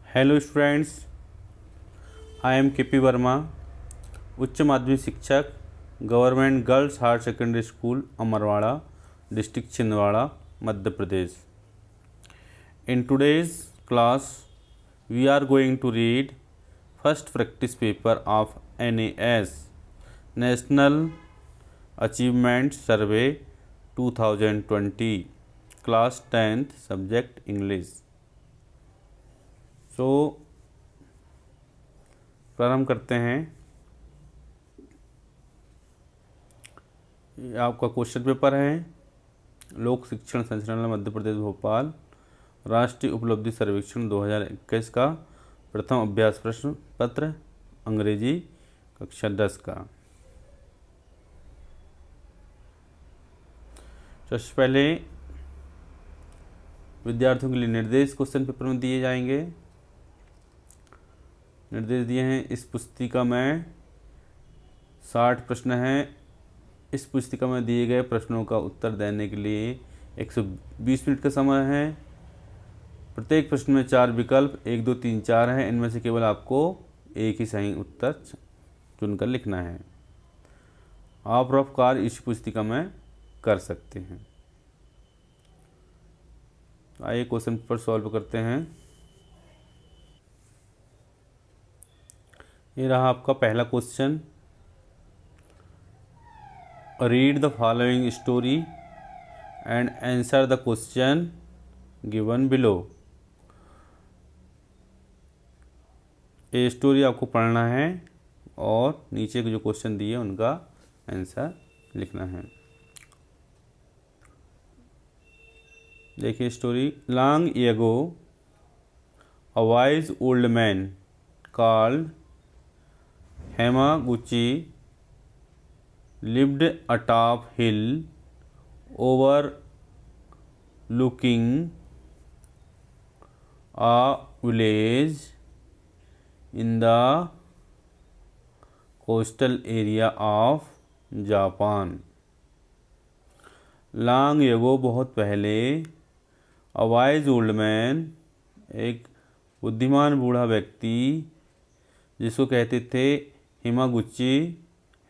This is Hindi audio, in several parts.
Hello students, I am K P Verma, उच्च माध्यमिक शिक्षक, government girls higher secondary school Amarwara, district Chhindwara, Madhya Pradesh. In today's class we are going to read first practice paper of NAS national achievement survey 2020, class 10th, subject English. तो प्रारंभ करते हैं। ये आपका क्वेश्चन पेपर है। लोक शिक्षण संचालनालय मध्य प्रदेश भोपाल राष्ट्रीय उपलब्धि सर्वेक्षण 2021 का प्रथम अभ्यास प्रश्न पत्र, अंग्रेजी, कक्षा 10 का। सबसे पहले विद्यार्थियों के लिए निर्देश क्वेश्चन पेपर में दिए जाएंगे। निर्देश दिए हैं। इस पुस्तिका में 60 प्रश्न हैं। इस पुस्तिका में दिए गए प्रश्नों का उत्तर देने के लिए 120 मिनट का समय है। प्रत्येक प्रश्न में 4 विकल्प 1, 2, 3, 4 हैं। इनमें से केवल आपको एक ही सही उत्तर चुनकर लिखना है। आप रफ कार्य इस पुस्तिका में कर सकते हैं। आइए क्वेश्चन पेपर सॉल्व करते हैं। ये रहा आपका पहला question. Read the following story and answer the question given below. ये स्टोरी आपको पढ़ना है और नीचे के जो क्वेश्चन दिए उनका आंसर लिखना है। देखिए story. Long ago a wise old man called Hamaguchi lived atop hill overlooking a village in the coastal area of Japan. Long ago, बहुत पहले, a wise old man, एक बुद्धिमान बूढ़ा व्यक्ति जिसको कहते थे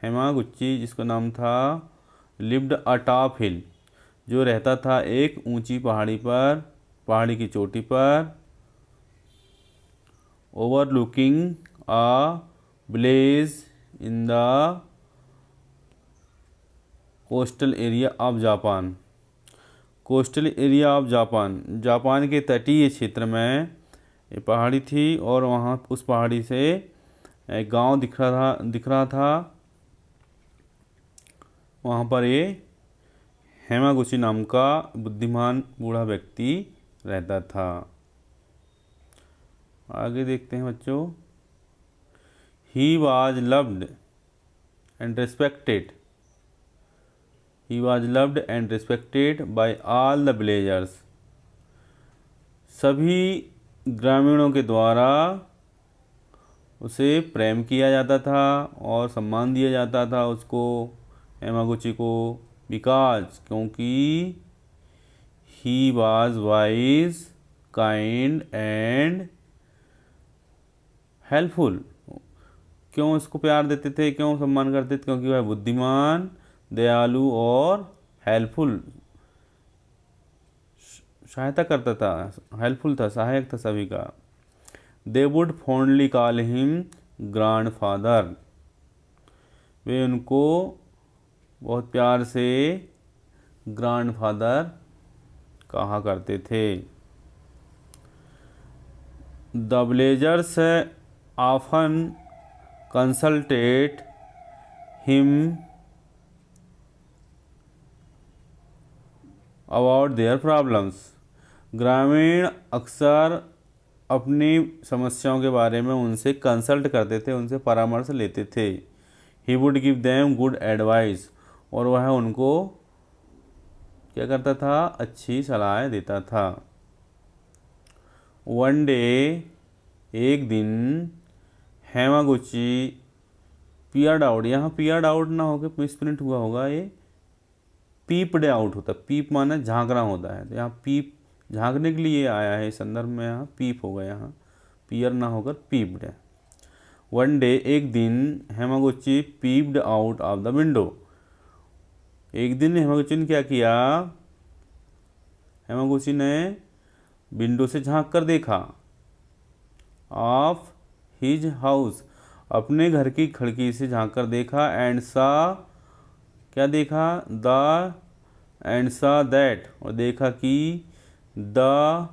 हेमागुची जिसका नाम था लिव्ड अटॉप हिल, जो रहता था एक ऊंची पहाड़ी पर, पहाड़ी की चोटी पर। Overlooking a village in the coastal area of Japan. Coastal area of Japan, Japan के तटीय क्षेत्र में ये पहाड़ी थी और वहाँ उस पहाड़ी से एक गांव दिख रहा था। वहाँ पर ये हेमागुची नाम का बुद्धिमान बूढ़ा व्यक्ति रहता था। आगे देखते हैं बच्चों। He was loved and respected. He was loved and respected by all the villagers. सभी ग्रामीणों के द्वारा उसे प्रेम किया जाता था और सम्मान दिया जाता था उसको, हेमागुची को, बिकॉज क्योंकि he was wise, kind and helpful. क्यों उसको प्यार देते थे, क्यों सम्मान करते थे? क्योंकि वह बुद्धिमान, दयालु और हेल्पफुल, सहायता करता था, हेल्पफुल था, सहायक था सभी का। They would fondly call him grandfather. वे उनको बहुत प्यार से ग्रैंडफादर कहा करते थे। The villagers often consulted him about their problems. ग्रामीण अक्सर अपनी समस्याओं के बारे में उनसे कंसल्ट करते थे, उनसे परामर्श लेते थे। He would give them good advice, और वह उनको क्या करता था? अच्छी सलाह देता था। वन डे, एक दिन, हेमागुची पियर्ड आउट, यहाँ पियर्ड आउट ना होकर मिसप्रिंट हुआ होगा, ये पीप्ड आउट होता है। पीप माना झांकना होता है, तो यहाँ पीप झांकने के लिए आया है संदर्भ में, यहाँ पीप होगा, यहाँ पियर ना होकर पीप्ड है। वन डे, एक दिन, Hamaguchi peeped out of the window. एक दिन हेमागुची ने क्या किया, हेमागुची ने विंडो से झांक कर देखा, ऑफ हिज हाउस, अपने घर की खिड़की से झांक कर देखा, एंड सा, क्या देखा, द, एंड सा दैट, और देखा कि the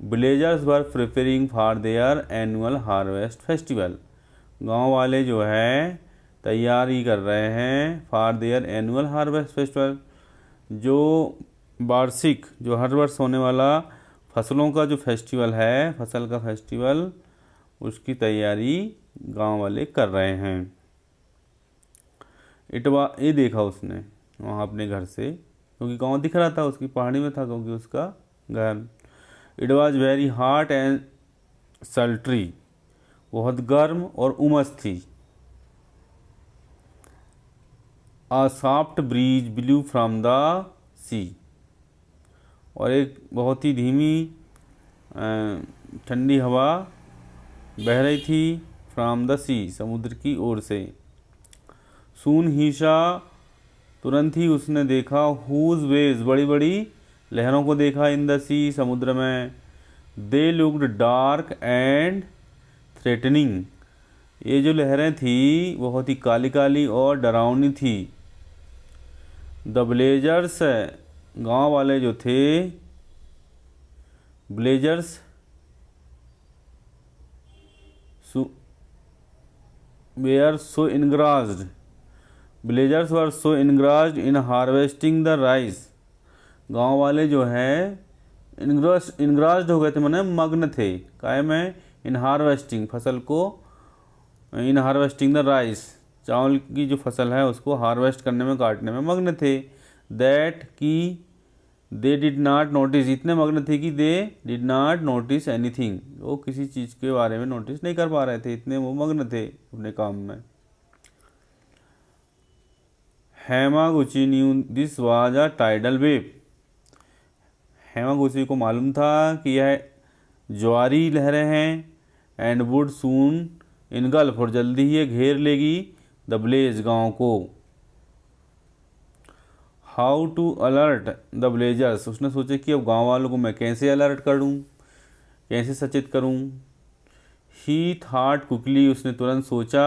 villagers were preparing for their annual harvest festival. गांव वाले जो है तैयारी कर रहे हैं for their annual harvest festival, जो वार्षिक, जो हर वर्ष होने वाला फसलों का जो फेस्टिवल है, फसल का फेस्टिवल, उसकी तैयारी गांव वाले कर रहे हैं। ये देखा उसने वहाँ अपने घर से, क्योंकि गांव दिख रहा था, उसकी पहाड़ी में था क्योंकि उसका घर। It was very hot and sultry, बहुत गर्म और उमस थी। A soft breeze blew from the sea, और एक बहुत ही धीमी ठंडी हवा बह रही थी, फ्रॉम द सी, समुद्र की ओर से। सून हीशा, तुरंत ही उसने देखा, हुज वेव्स, बड़ी बड़ी लहरों को देखा, इन द सी, समुद्र में। They looked dark and threatening, ये जो लहरें थी बहुत ही काली काली और डरावनी थी। द विलेजर्स, गांव वाले जो थे, villagers were so engrossed, villagers were so engrossed in harvesting the rice, गांव वाले जो है इनग्रास्ड हो गए थे, माने मग्न थे, काय में, इन हार्वेस्टिंग, फसल को, इन हार्वेस्टिंग द राइस, चावल की जो फसल है उसको हार्वेस्ट करने में, काटने में मग्न थे। दैट की दे डिड नॉट नोटिस, इतने मग्न थे कि they did not notice anything, वो किसी चीज़ के बारे में नोटिस नहीं कर पा रहे थे, इतने वो मग्न थे अपने काम में। Hamaguchi new this was a tidal wave, Hamaguchi को मालूम था कि यह ज्वारी लहरें हैं, एंड वुड सून इनगल्फ, और जल्दी ही ये घेर लेगी, द विलेज, गाँव को। How to alert the villagers, उसने सोचा कि अब गांव वालों को मैं कैसे अलर्ट करूं, कैसे सचेत करूं। ही थॉट क्विकली, उसने तुरंत सोचा।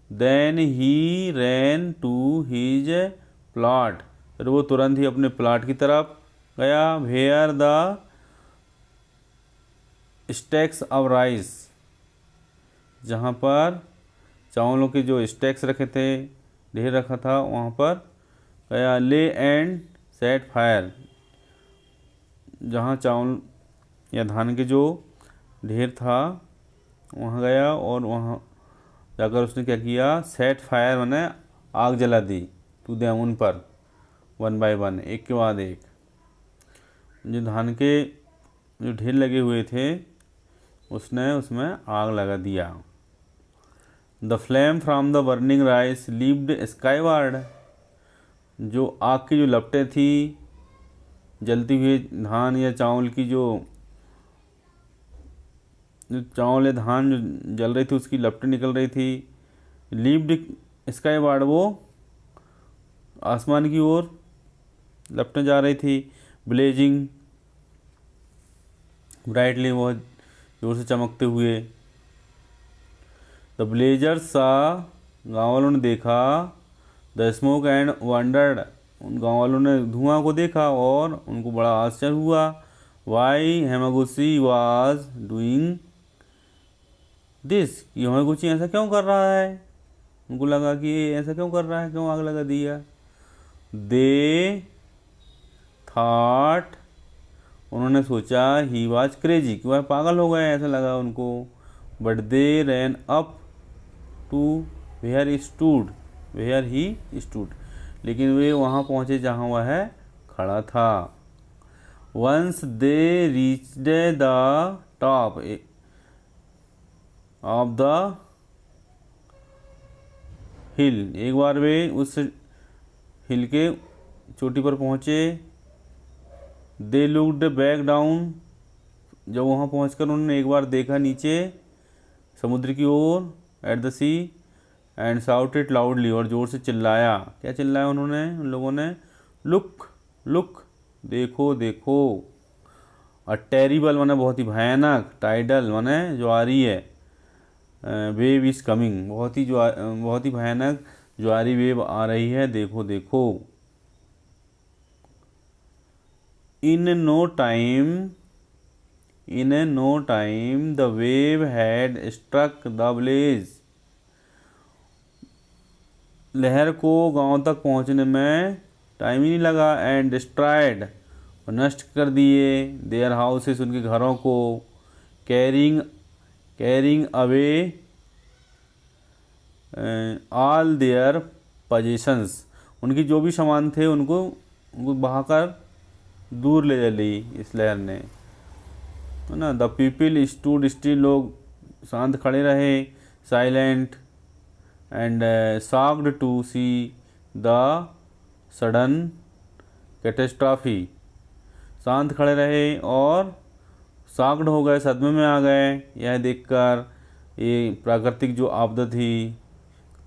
Then he ran to his plot, फिर वो तुरंत ही अपने प्लॉट की तरफ गया। Where the stacks of rice, जहाँ पर चावलों के जो स्टैक्स रखे थे, ढेर रखा था, वहाँ पर गया। ले एंड सेट फायर, जहाँ चावल या धान के जो ढेर था वहाँ गया, और वहाँ जाकर उसने क्या किया, सेट फायर मैंने आग जला दी, टू देम, उन पर, वन बाय वन, एक के बाद एक। जो धान के जो ढेर लगे हुए थे उसने उसमें आग लगा दिया। The flame from the burning rice leaped skyward, जो आग की जो लपटें थी, जलती हुई धान या चावल की जो चावल या धान जो जल रही थी उसकी लपटें निकल रही थी। लीप्ड स्काईवार्ड, वो आसमान की ओर लपटें जा रही थी। ब्लेजिंग ब्राइटली, बहुत जोर से चमकते हुए। द ब्लेजर्स सा, गाँव वालों ने देखा। द स्मोक एंड वंडर्ड, उन गाँव वालों ने धुआं को देखा और उनको बड़ा आश्चर्य हुआ। Why Hamaguchi was doing this, Hamaguchi ऐसा क्यों कर रहा है, उनको लगा कि ये ऐसा क्यों कर रहा है, क्यों आग लगा दिया। दे थॉट, उन्होंने सोचा, ही वाज क्रेजी, कि वह पागल हो गए, ऐसा लगा उनको। But they ran up to where he stood, लेकिन वे वहाँ पहुँचे जहाँ वह खड़ा था। Once they reached the top of the hill, एक बार वे उस हिल के चोटी पर पहुँचे। दे लुक्ड बैक डाउन, जब वहाँ पहुंचकर उन्होंने एक बार देखा नीचे समुद्र की ओर, at the sea, and shouted loudly, और ज़ोर से चिल्लाया। क्या चिल्लाया उन्होंने, उन लोगों ने? लुक लुक, देखो देखो। और टेरिबल माने बहुत ही भयानक, टाइडल माने जो आ रही है, वेव इज़ कमिंग, बहुत ही भयानक ज्वारी वेव आ रही है, देखो देखो। In no time the wave had struck the village. लहर को गांव तक पहुंचने में टाइम ही नहीं लगा। एंड डिस्ट्रॉयड, नष्ट कर दिए, देयर हाउसेस, उनके घरों को, carrying away all their possessions, उनकी जो भी सामान थे उनको बहाकर दूर ले चली इस लहर ने, है ना। द पीपल स्टूड स्टिल, लोग शांत खड़े रहे, silent and shocked to see the sudden catastrophe, शांत खड़े रहे और शॉक्ड हो गए, सदमे में आ गए यह देखकर, ये प्राकृतिक जो आपदा थी,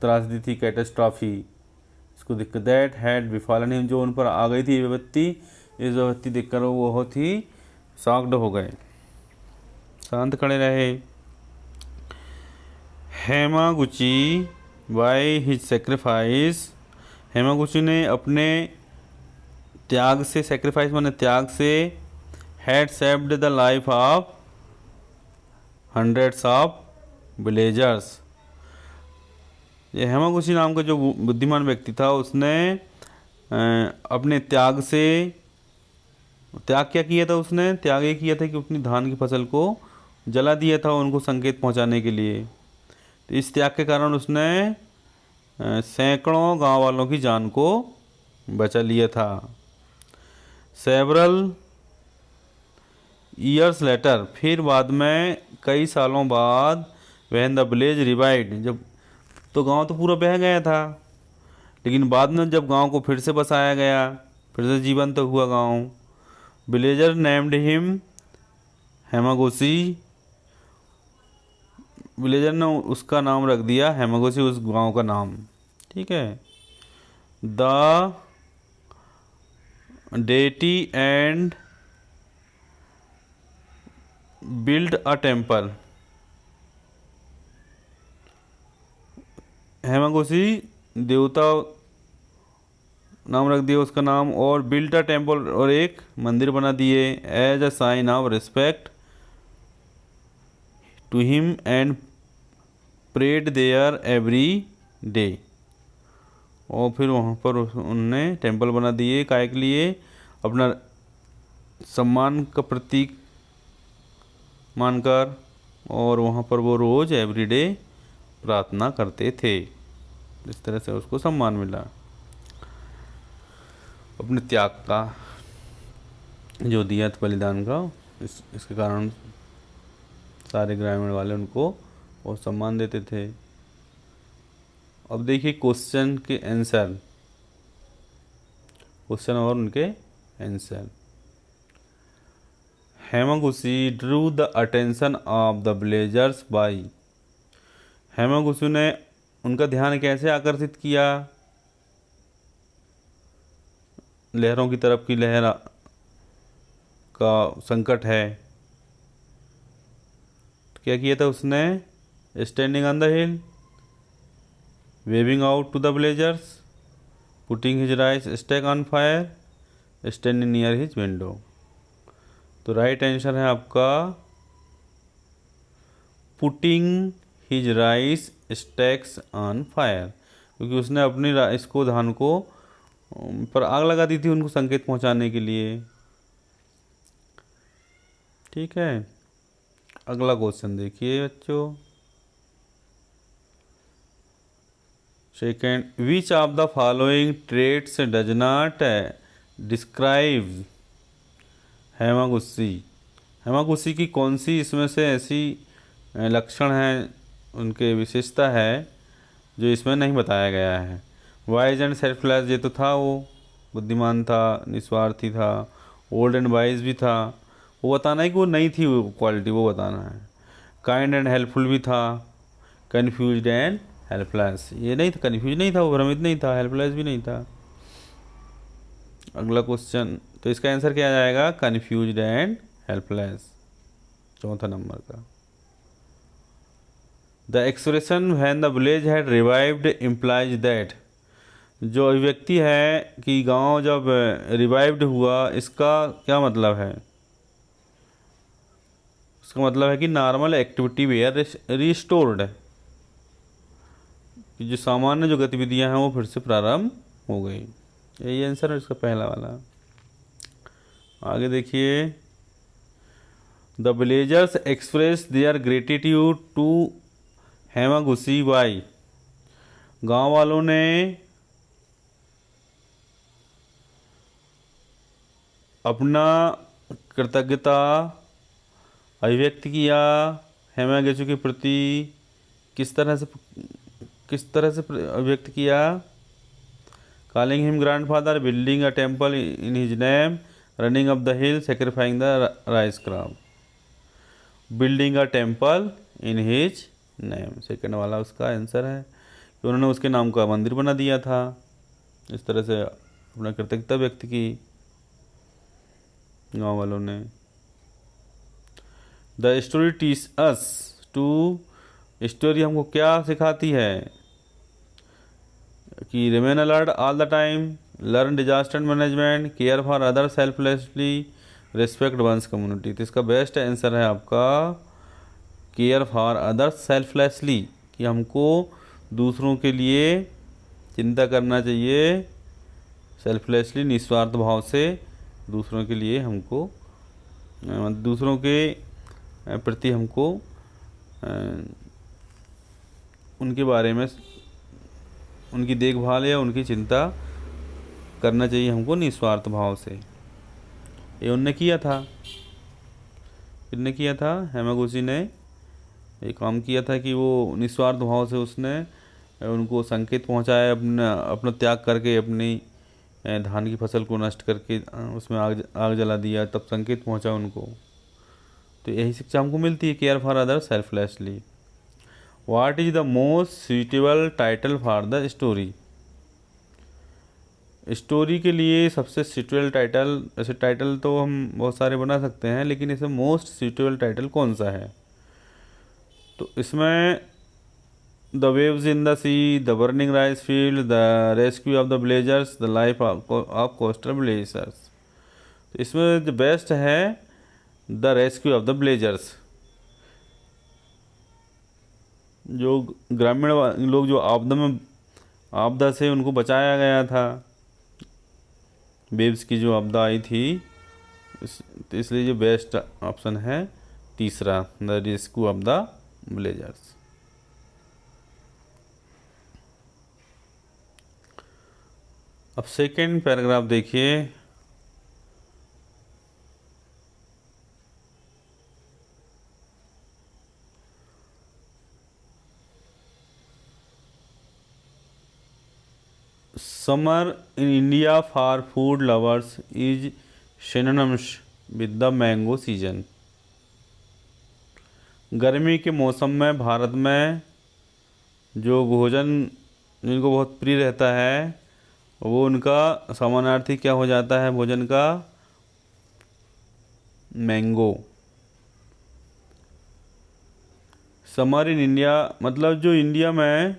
त्रासदी थी, कैटेस्ट्रॉफी, इसको देखकर, दैट हैड बिफॉलन हिम, जो उन पर आ गई थी विपत्ति, इस विपत्ति देखकर वो बहुत ही शॉक्ड हो गए, शांत खड़े रहे। Hamaguchi by his sacrifice, Hamaguchi ने अपने त्याग से, सेक्रीफाइस माने त्याग से, had saved the life of hundreds of villagers. ये हेमागुची नाम का जो बुद्धिमान व्यक्ति था, उसने अपने त्याग से, त्याग क्या किया था उसने? त्याग ये किया था कि अपनी धान की फसल को जला दिया था, उनको संकेत पहुंचाने के लिए। तो इस त्याग के कारण उसने सैकड़ों गांव वालों की जान को बचा लिया था। सेवरल ईयर्स लेटर, फिर बाद में कई सालों बाद, व्हेन द विलेज रिवाइव्ड, जब, तो गांव तो पूरा बह गया था, लेकिन बाद में जब गांव को फिर से बसाया गया, फिर से जीवंत तो हुआ गांव, विलेजर नेम्ड हिम हेमागोसी, विलेजर ने उसका नाम रख दिया हेमागोसी, उस गांव का नाम, ठीक है। The deity and build a temple, Hamaguchi देवता नाम रख दिया उसका नाम, और बिल्ड अ टेम्पल, और एक मंदिर बना दिए, as a sign of respect to him and prayed there every day, और फिर वहाँ पर उन्होंने टेम्पल बना दिए, काय के लिए? अपना सम्मान का प्रतीक मानकर, और वहाँ पर वो रोज़ एवरीडे प्रार्थना करते थे। इस तरह से उसको सम्मान मिला, अपने त्याग का जो दिया था, बलिदान का, इसके कारण सारे ग्रामीण वाले उनको बहुत सम्मान देते थे। अब देखिए क्वेश्चन के आंसर, क्वेश्चन और उनके answer. Hamaguchi drew the attention of the villagers by, Hamaguchi ने उनका ध्यान कैसे आकर्षित किया? लहरों की तरफ की, लहर का संकट है, तो क्या किया था उसने? Standing on the hill, waving out to the villagers, putting his rice stack on fire, standing near his window. तो राइट आंसर है आपका putting his rice stacks on fire, क्योंकि उसने अपनी राइस को, धान को पर आग लगा दी थी उनको संकेत पहुंचाने के लिए, ठीक है। अगला क्वेश्चन देखिए बच्चों, second, which of the following traits does not describe Hamaguchi, Hamaguchi की कौन सी इसमें से ऐसी लक्षण है, उनके विशेषता है जो इसमें नहीं बताया गया है? वाइज एंड सेल्फलेस, ये तो था, वो बुद्धिमान था, निस्वार्थी था, ओल्ड एंड वाइज भी था। वो बताना है कि वो नहीं थी वो क्वालिटी, वो बताना है। काइंड एंड हेल्पफुल भी था, कन्फ्यूज्ड एंड हेल्पलेस ये नहीं था, कन्फ्यूज नहीं था, वो भ्रमित नहीं था, हेल्पलेस भी नहीं था। अगला क्वेश्चन, तो इसका आंसर क्या आ जाएगा, कन्फ्यूज्ड एंड हेल्पलेस, चौथा नंबर का। The expression when the village had revived implies that, जो अभिव्यक्ति है कि गांव जब रिवाइव्ड हुआ, इसका क्या मतलब है? इसका मतलब है कि नॉर्मल एक्टिविटी वेयर रिस्टोर्ड, कि जो सामान्य जो गतिविधियां हैं वो फिर से प्रारंभ हो गई। यही आंसर है इसका पहला वाला। आगे देखिए, the villagers express their gratitude to Hamaguchi by, गांव वालों ने अपना कृतज्ञता अभिव्यक्त किया हेमागुची के प्रति। किस तरह से अभिव्यक्त किया? Calling him grandfather, building a temple in his name, running up the hill, sacrificing the rice crop. Building a temple in his name, second वाला उसका आंसर है कि उन्होंने उसके नाम का मंदिर बना दिया था। इस तरह से अपना कृतज्ञता व्यक्त की गाँव वालों ने। The story teach us to, story हमको क्या सिखाती है? कि remain alert all the time, learn disaster management, care for other selflessly, respect one's community. तो इसका बेस्ट आंसर है आपका केयर फॉर अदर सेल्फलेसली, कि हमको दूसरों के लिए चिंता करना चाहिए, सेल्फलेसली निस्वार्थ भाव से दूसरों के लिए हमको, दूसरों के प्रति हमको उनके बारे में, उनकी देखभाल या उनकी चिंता करना चाहिए हमको निस्वार्थ भाव से। ये उनने किया था, किसने किया था? हेमागुची ने ये काम किया था कि वो निस्वार्थ भाव से उसने उनको संकेत पहुंचाया, अपना त्याग करके, अपनी धान की फसल को नष्ट करके उसमें आग जला दिया, तब संकेत पहुंचा उनको। तो यही शिक्षा हमको मिलती है, care for other selflessly. What is the most suitable title for the story, story के लिए सबसे सूटेबल टाइटल, ऐसे टाइटल तो हम बहुत सारे बना सकते हैं, लेकिन इसमें मोस्ट सूटेबल टाइटल कौन सा है? तो इसमें the waves in the sea, the burning rice field, the rescue of the villagers, the life of coastal villagers. तो इसमें जो बेस्ट है the rescue of the villagers, जो ग्रामीण लोग जो आपदा से उनको बचाया गया था, वेव्स की जो आपदा आई थी, तो इसलिए जो बेस्ट ऑप्शन है तीसरा, the rescue of the villagers. अब सेकेंड पैराग्राफ देखिए, summer in India for food lovers is synonyms with the mango season. गर्मी के मौसम में भारत में जो भोजन जिनको बहुत प्रिय रहता है, वो उनका समानार्थी क्या हो जाता है भोजन का? मैंगो। समर इन इंडिया मतलब जो इंडिया में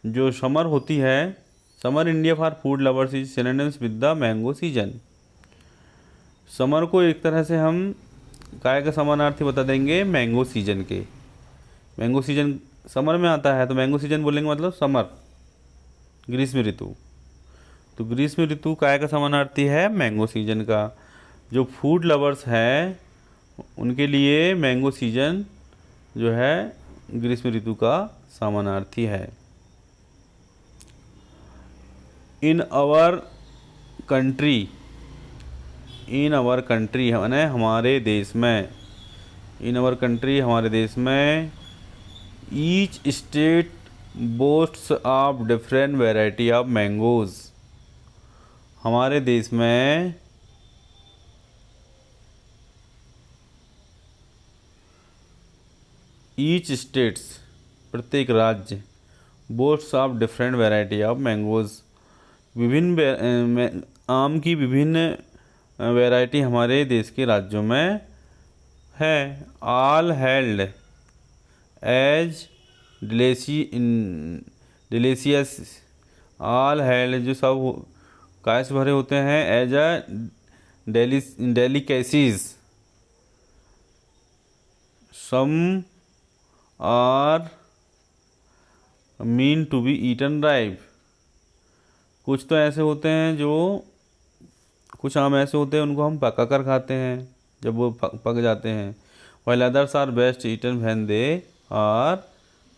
जो समर होती है, summer India for food lovers is synonyms with the mango season. Summer को एक तरह से हम काय का समानार्थी बता देंगे मैंगो सीजन के। मैंगो सीजन समर में आता है, तो मैंगो सीजन बोलेंगे मतलब समर, ग्रीष्म ऋतु। तो ग्रीष्म ऋतु काय का समानार्थी है? मैंगो सीजन का। जो फूड लवर्स हैं उनके लिए मैंगो सीजन जो है ग्रीष्म ऋतु का समानार्थी है। In our country, in our country माने हमारे देश में, इन आवर कंट्री हमारे देश में, each state बोस्ट्स of different variety of mangoes. हमारे देश में ईच स्टेट्स, प्रत्येक राज्य, boats of different variety of mangoes, विभिन्न आम की विभिन्न वैरायटी हमारे देश के राज्यों में है। All held as delicious, all held जो सब काय से भरे होते हैं, as a delicacies, some are meant to be eaten ripe. कुछ तो ऐसे होते हैं जो, कुछ आम ऐसे होते हैं उनको हम पका कर खाते हैं जब वो पक जाते हैं। while others are best eaten when they are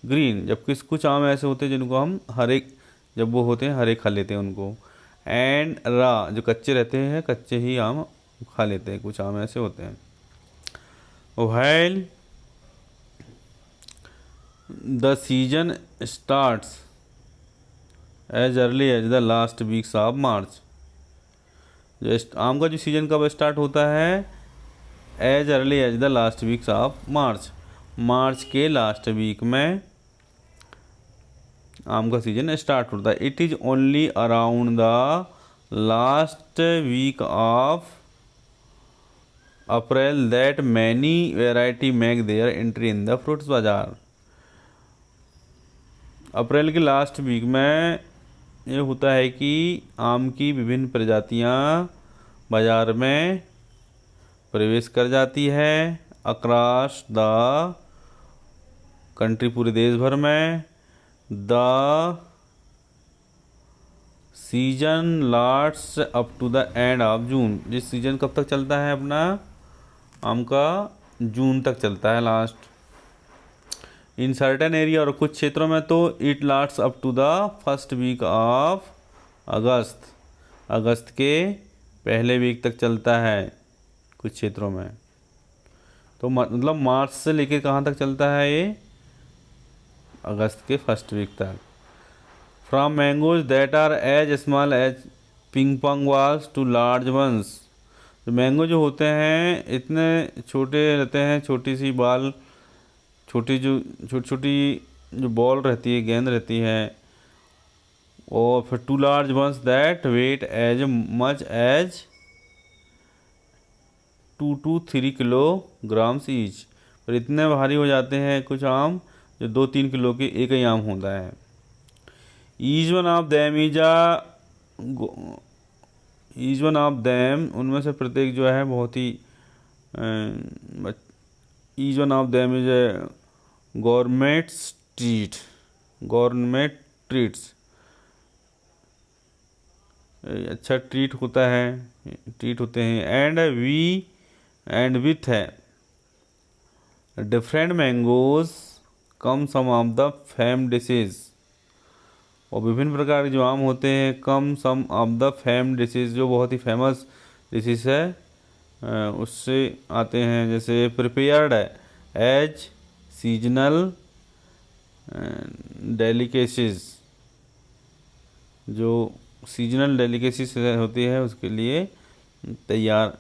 green, जबकि कुछ आम ऐसे होते हैं जिनको हम हरे, जब वो होते हैं हरे खा लेते हैं उनको। एंड रा, जो कच्चे रहते हैं, कच्चे ही आम खा लेते हैं, कुछ आम ऐसे होते हैं। while the season starts as early as the last weeks of March, जो आम का जो सीजन कब स्टार्ट होता है, as early as the last weeks of March, March के लास्ट वीक में आम का सीजन स्टार्ट होता है। It is only around the last week of April that many variety make their entry in the fruits बाजार। अप्रैल के लास्ट वीक में ये होता है कि आम की विभिन्न प्रजातियां बाजार में प्रवेश कर जाती है। अक्रॉस द कंट्री, पूरे देश भर में। The season lasts up to the end of June, जिस सीजन कब तक चलता है अपना आम का, जून तक चलता है लास्ट। इन सर्टेन एरिया, और कुछ क्षेत्रों में तो it lasts up to the first week of August, August के पहले वीक तक चलता है कुछ क्षेत्रों में। तो मतलब मार्च से लेकर कहाँ तक चलता है ये, अगस्त के फर्स्ट वीक तक। From mangoes that are as small as ping pong balls to large ones, तो मैंगो जो होते हैं इतने छोटे रहते हैं, छोटी सी बाल, छोटी छोटी जो बॉल रहती है, गेंद रहती है। और फिर to large ones that weigh as much as 2 to 3 kilograms each, पर इतने भारी हो जाते हैं कुछ आम जो 2-3 किलो के एक ही आम होता है। ईच वन ऑफ दैम उनमें से प्रत्येक जो है बहुत ही, each one of them is a government treats, अच्छा ट्रीट होता है, ट्रीट होते हैं। एंड विथ है different mangoes come some of the fame dishes, और विभिन्न प्रकार के जो आम होते हैं, come some of the fame dishes, जो बहुत ही फेमस डिशेज है उससे आते हैं। जैसे प्रिपेयर्ड है एज सीजनल डेलिकेसीज, जो सीजनल डेलिकेसीज होती है उसके लिए तैयार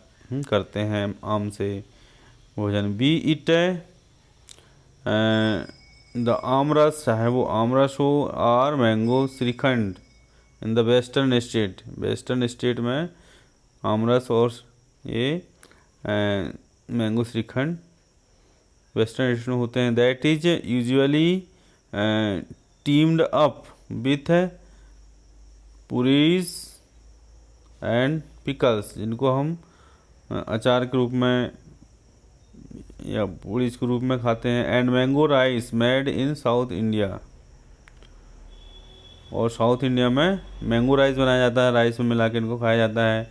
करते हैं आम से भोजन। बी इट द आमरस, चाहे वो आमरस हो, और mango shrikhand in the western state में आमरस और ये मैंगो श्रीखंड वेस्टर्न स्टेट में होते हैं। That is usually teemed up with puris and pickles, जिनको हम अचार के रूप में या पुरीज के रूप में खाते हैं। And mango rice made in south India, और साउथ इंडिया में मैंगो राइस बनाया जाता है, राइस में मिला के इनको खाया जाता है।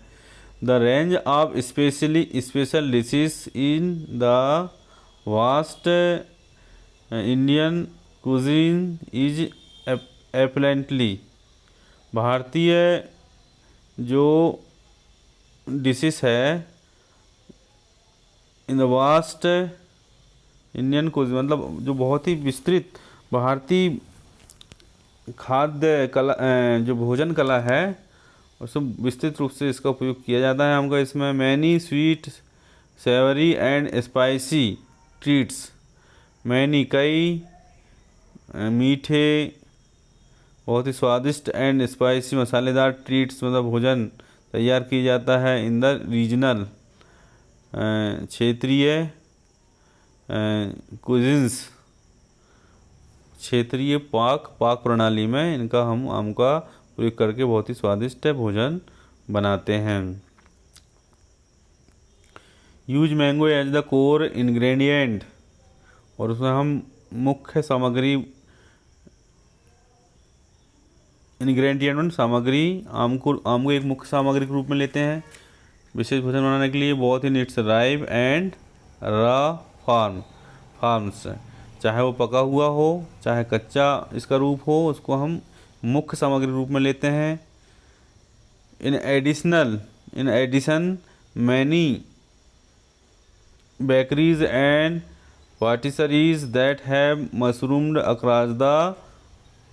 The range of special dishes in the vast Indian cuisine is aplenty, भारतीय जो डिशेस है in the vast Indian cuisine, मतलब जो बहुत ही विस्तृत भारतीय खाद्य कला, जो भोजन कला है उसमें विस्तृत रूप से इसका उपयोग किया जाता है हमको। इसमें many sweet, savoury and spicy treats many कई, मीठे, बहुत ही स्वादिष्ट एंड स्पाइसी मसालेदार ट्रीट्स मतलब भोजन तैयार किया जाता है इन द रीजनल क्षेत्रीय कुजिन्स, क्षेत्रीय पाक प्रणाली में इनका हम आम का प्रयोग करके बहुत ही स्वादिष्ट भोजन बनाते हैं। Use mango as the core ingredient, और उसमें हम मुख्य सामग्री सामग्री आम को एक मुख्य सामग्री के रूप में लेते हैं विशेष भोजन बनाने के लिए। बहुत ही नीट्स राइव एंड रा फार्म्स, चाहे वो पका हुआ हो चाहे कच्चा इसका रूप हो, उसको हम मुख्य सामग्री रूप में लेते हैं। In addition many bakeries and patisseries that have mushroomed across the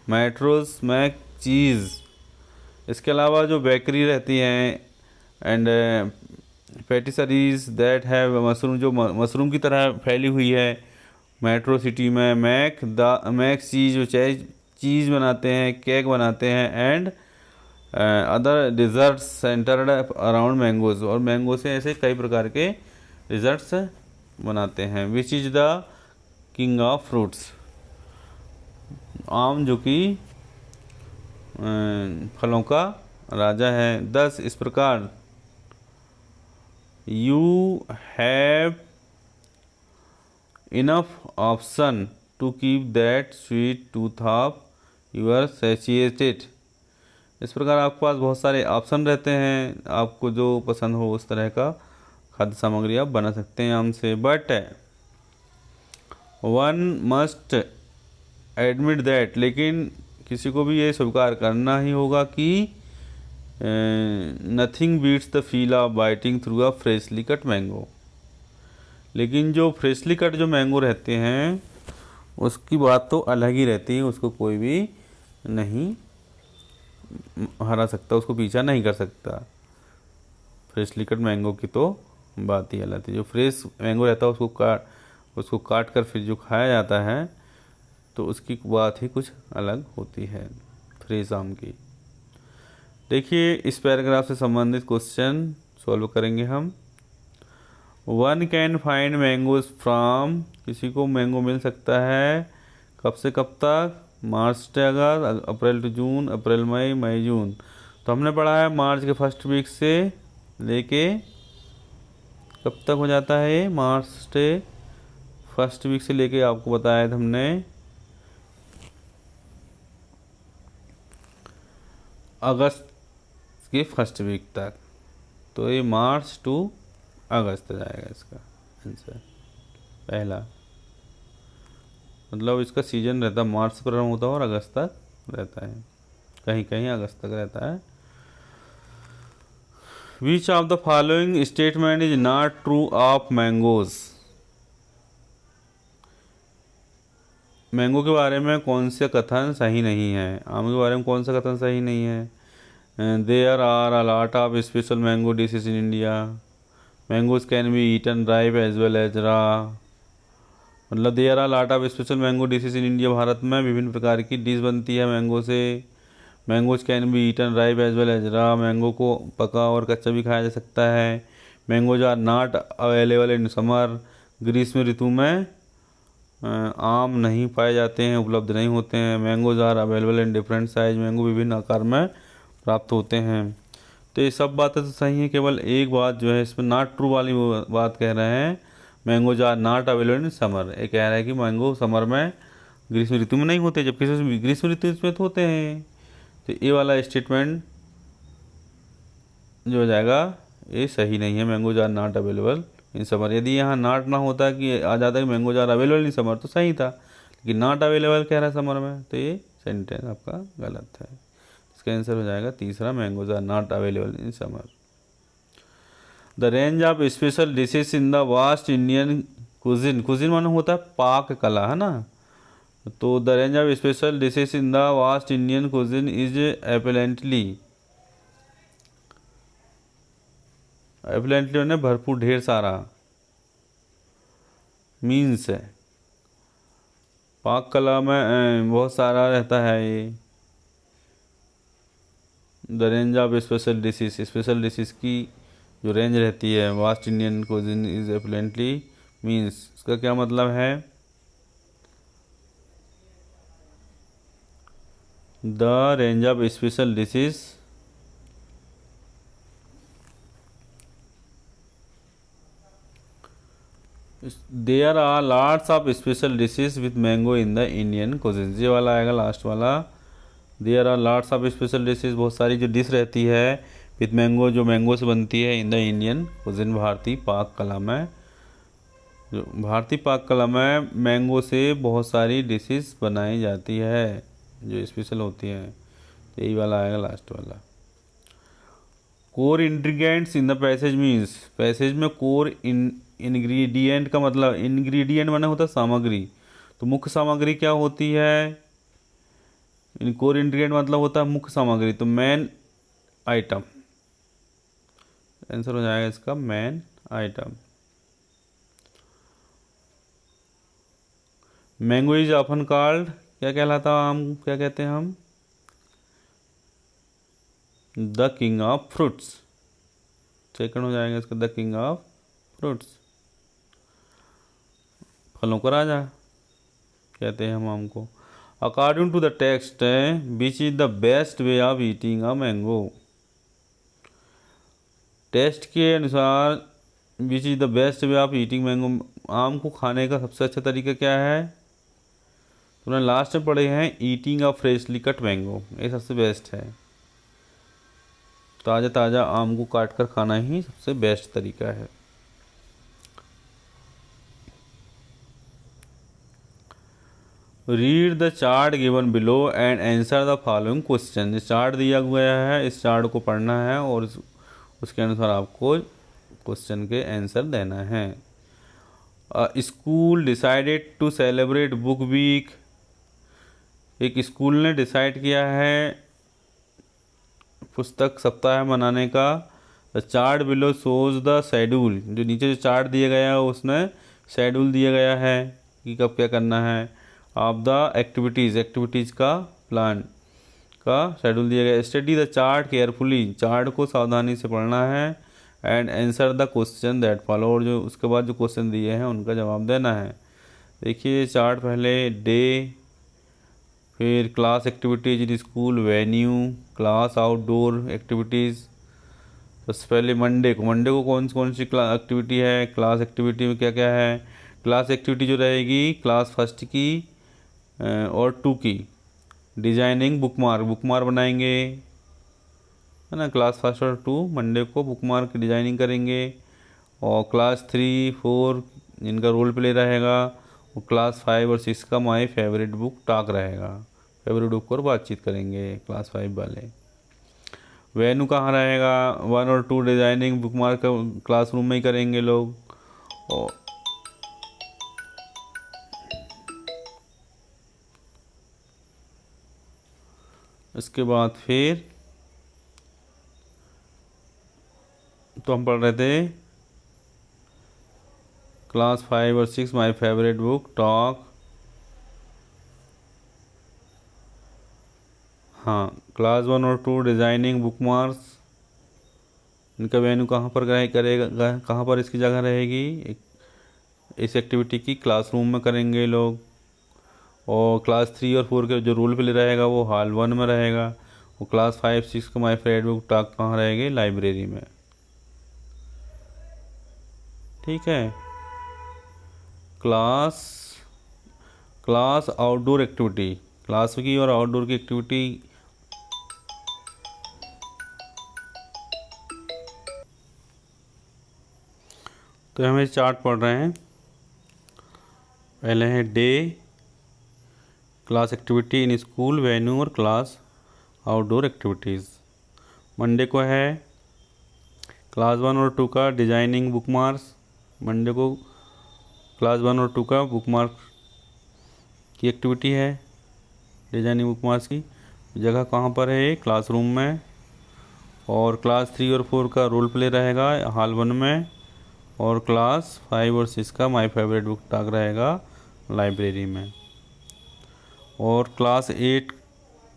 metros mac cheese. इसके अलावा जो बेकरी रहती हैं and patisseries that have mushroom, जो मशरूम की तरह फैली हुई है मेट्रो सिटी में, मैक चीज़ जो चीज़ बनाते हैं, केक बनाते हैं, and other desserts centred around mangoes, और मैंगो से ऐसे कई प्रकार के डिज़र्ट्स बनाते हैं। Which is the king of fruits, आम जो कि फलों का राजा है। 10 इस प्रकार you have enough option to keep that sweet tooth of your satiated. इस प्रकार आपके पास बहुत सारे ऑप्शन रहते हैं, आपको जो पसंद हो उस तरह का खाद्य सामग्री आप बना सकते हैं आम से। But one must admit that, लेकिन किसी को भी ये स्वीकार करना ही होगा कि nothing beats the feel of biting through a freshly cut mango. लेकिन जो फ्रेशली कट जो मैंगो रहते हैं उसकी बात तो अलग ही रहती है, उसको कोई भी नहीं हरा सकता, उसको पीछा नहीं कर सकता। फ्रेशली कट मैंगो की तो बात ही अलग थी। जो फ्रेश मैंगो रहता है उसको काट कर फिर जो खाया जाता है तो उसकी बात ही कुछ अलग होती है फ्रेश आम की। देखिए इस पैराग्राफ से संबंधित क्वेश्चन सॉल्व करेंगे हम। One can find mangoes from, किसी को मैंगो मिल सकता है कब से कब तक, मार्च से अगस्त, अप्रैल टू जून, अप्रैल मई, मई जून। तो हमने पढ़ा है मार्च के फर्स्ट वीक से लेके कब तक हो जाता है, मार्च से फर्स्ट वीक से लेके आपको बताया था हमने अगस्त के फर्स्ट वीक तक। तो ये मार्च टू अगस्त जाएगा इसका आंसर पहला, मतलब इसका सीजन रहता है मार्च से प्रारंभ होता है और अगस्त तक रहता है, कहीं कहीं अगस्त तक रहता है। विच of the following statement is not true of mangoes, mango के बारे में कौन सा कथन सही नहीं है, आम के बारे में कौन सा कथन सही नहीं है। There are a lot of special mango dishes in India, mangoes can be eaten ripe as well as raw, मतलब there are lot of special mango dishes in India, Bharat में विभिन्न प्रकार की डिश बनती है मैंगो से। Mangoes can be eaten ripe as well as raw, mango को पका और कच्चा भी खाया जा सकता है। Mangoes are not available in summer, ग्रीष्म ऋतु में आम नहीं पाए जाते हैं, उपलब्ध नहीं होते हैं। Mangoes are available in different size, mango विभिन्न आकार में प्राप्त होते हैं। तो ये सब बातें तो सही हैं, केवल एक बात जो है इसमें नॉट ट्रू वाली वो बात कह रहे हैं, mangoes are not available in summer. ये कह रहा है कि मैंगो समर में ग्रीष्म ऋतु में नहीं होते, जबकि ग्रीष्म ऋतु में तो होते हैं। तो ये वाला स्टेटमेंट जो हो जाएगा ये सही नहीं है, mangoes are not available in summer. यदि यहाँ नॉट ना होता कि आ जाता है mangoes are available in summer तो सही था, लेकिन नॉट अवेलेबल कह रहा है समर में, तो ये सेंटेंस आपका गलत है। इसका आंसर हो जाएगा तीसरा, mangoes are not available in summer. The range of special dishes in the vast Indian cuisine, cuisine मानो होता है पाक कला, है ना। तो the range of special dishes in the vast Indian cuisine is aplenty उन्हें भरपूर ढेर सारा मीन्स है पाक कला में बहुत सारा रहता है ये। The range of special dishes की जो रेंज रहती है, vast Indian cuisine is aplenty means, इसका क्या मतलब है? The range of special dishes there are lots of special dishes with mango in the Indian cuisine. ये वाला आएगा लास्ट वाला। There are lots of special dishes, बहुत सारी जो डिश रहती है विथ मैंगो, जो मैंगो से बनती है, इन द इंडियन कुजिन, भारतीय पाक कला में। जो भारतीय पाक कला में मैंगो से बहुत सारी डिशेस बनाई जाती है जो स्पेशल होती हैं। तो यही वाला आएगा लास्ट वाला। Core ingredients in the passage means, passage में कोर इंग्रेडिएंट का मतलब, इंग्रेडिएंट माने होता है सामग्री, तो मुख्य सामग्री क्या होती है? इन कोर इंग्रेडिएंट मतलब होता है मुख्य सामग्री, तो मेन आइटम आंसर हो जाएगा इसका main item. Mango is often called, क्या कहलाता है आम, क्या कहते हैं हम? The king of fruits. Second हो जाएगा इसका द किंग ऑफ फ्रूट्स, फलों का राजा कहते हैं हम आम को। According to the text, which is the best way of eating a mango. Test के अनुसार which is the best way of eating mango, आम को खाने का सबसे अच्छा तरीका क्या है? तुमने लास्ट में पढ़े हैं eating a freshly cut mango, ये सबसे बेस्ट है। ताज़ा ताज़ा आम को काट कर खाना ही सबसे बेस्ट तरीका है। Read the chart given below and answer the following question. इस चार्ट दिया गया है, इस चार्ट को पढ़ना है और उसके अनुसार आपको क्वेश्चन के आंसर देना है। School decided to celebrate book week. एक स्कूल ने डिसाइड किया है पुस्तक सप्ताह मनाने का। The chart below shows the schedule, जो नीचे जो चार्ट दिया गया है उसमें शेड्यूल दिया गया है कि कब क्या करना है। ऑफ द एक्टिविटीज़ का प्लान का शेड्यूल दिया गया। Study the chart carefully, chart को सावधानी से पढ़ना है। And answer the question that follow, और जो उसके बाद जो क्वेश्चन दिए हैं उनका जवाब देना है। देखिए चार्ट, पहले डे, फिर class activities in school, venue, class outdoor activities. सबसे पहले मंडे को कौन सी क्लास एक्टिविटी है? क्लास एक्टिविटी में क्या क्या है? क्लास एक्टिविटी जो रहेगी क्लास फर्स्ट की और 2 की, डिजाइनिंग बुकमार्क बनाएंगे, है ना। क्लास फर्स्ट और 2 मंडे को बुकमार्क की डिजाइनिंग करेंगे। और क्लास 3, 4 जिनका रोल प्ले रहेगा, वो क्लास 5 और 6 का माई फेवरेट बुक टॉक रहेगा, फेवरेट बुक पर बातचीत करेंगे क्लास 5 वाले। वेन्यू कहाँ रहेगा? 1 और 2 डिजाइनिंग बुकमार्क क्लासरूम में ही करेंगे लोग। और इसके बाद फिर तो हम पढ़ रहे थे क्लास 5 और 6 माई फेवरेट बुक टॉक। हाँ, क्लास 1 और 2 डिजाइनिंग बुकमार्क्स, इनका वेन्यू कहाँ पर करेगा, कहाँ पर इसकी जगह रहेगी? इस एक्टिविटी की क्लासरूम में करेंगे लोग। और क्लास 3 और 4 के जो रोल प्ले रहेगा वो हॉल 1 में रहेगा। वो क्लास 5, 6 का माई फेवरेट बुक टॉक कहाँ रहेगी? लाइब्रेरी में। ठीक है। क्लास आउटडोर एक्टिविटी, क्लास की और आउटडोर की एक्टिविटी। तो हम इस चार्ट पढ़ रहे हैं। पहले है day, class activity in school, venue और क्लास आउटडोर एक्टिविटीज़। मंडे को है क्लास 1 और 2 का डिजाइनिंग बुकमार्क्स। मंडे को क्लास 1 और 2 का बुकमार्क की एक्टिविटी है, डिजाइनिंग बुकमार्क्स की। जगह कहाँ पर है? क्लासरूम में। और क्लास 3 और 4 का रोल प्ले रहेगा हॉल 1 में। और क्लास 5 और 6 का माई फेवरेट बुक टॉक रहेगा लाइब्रेरी में। और क्लास 8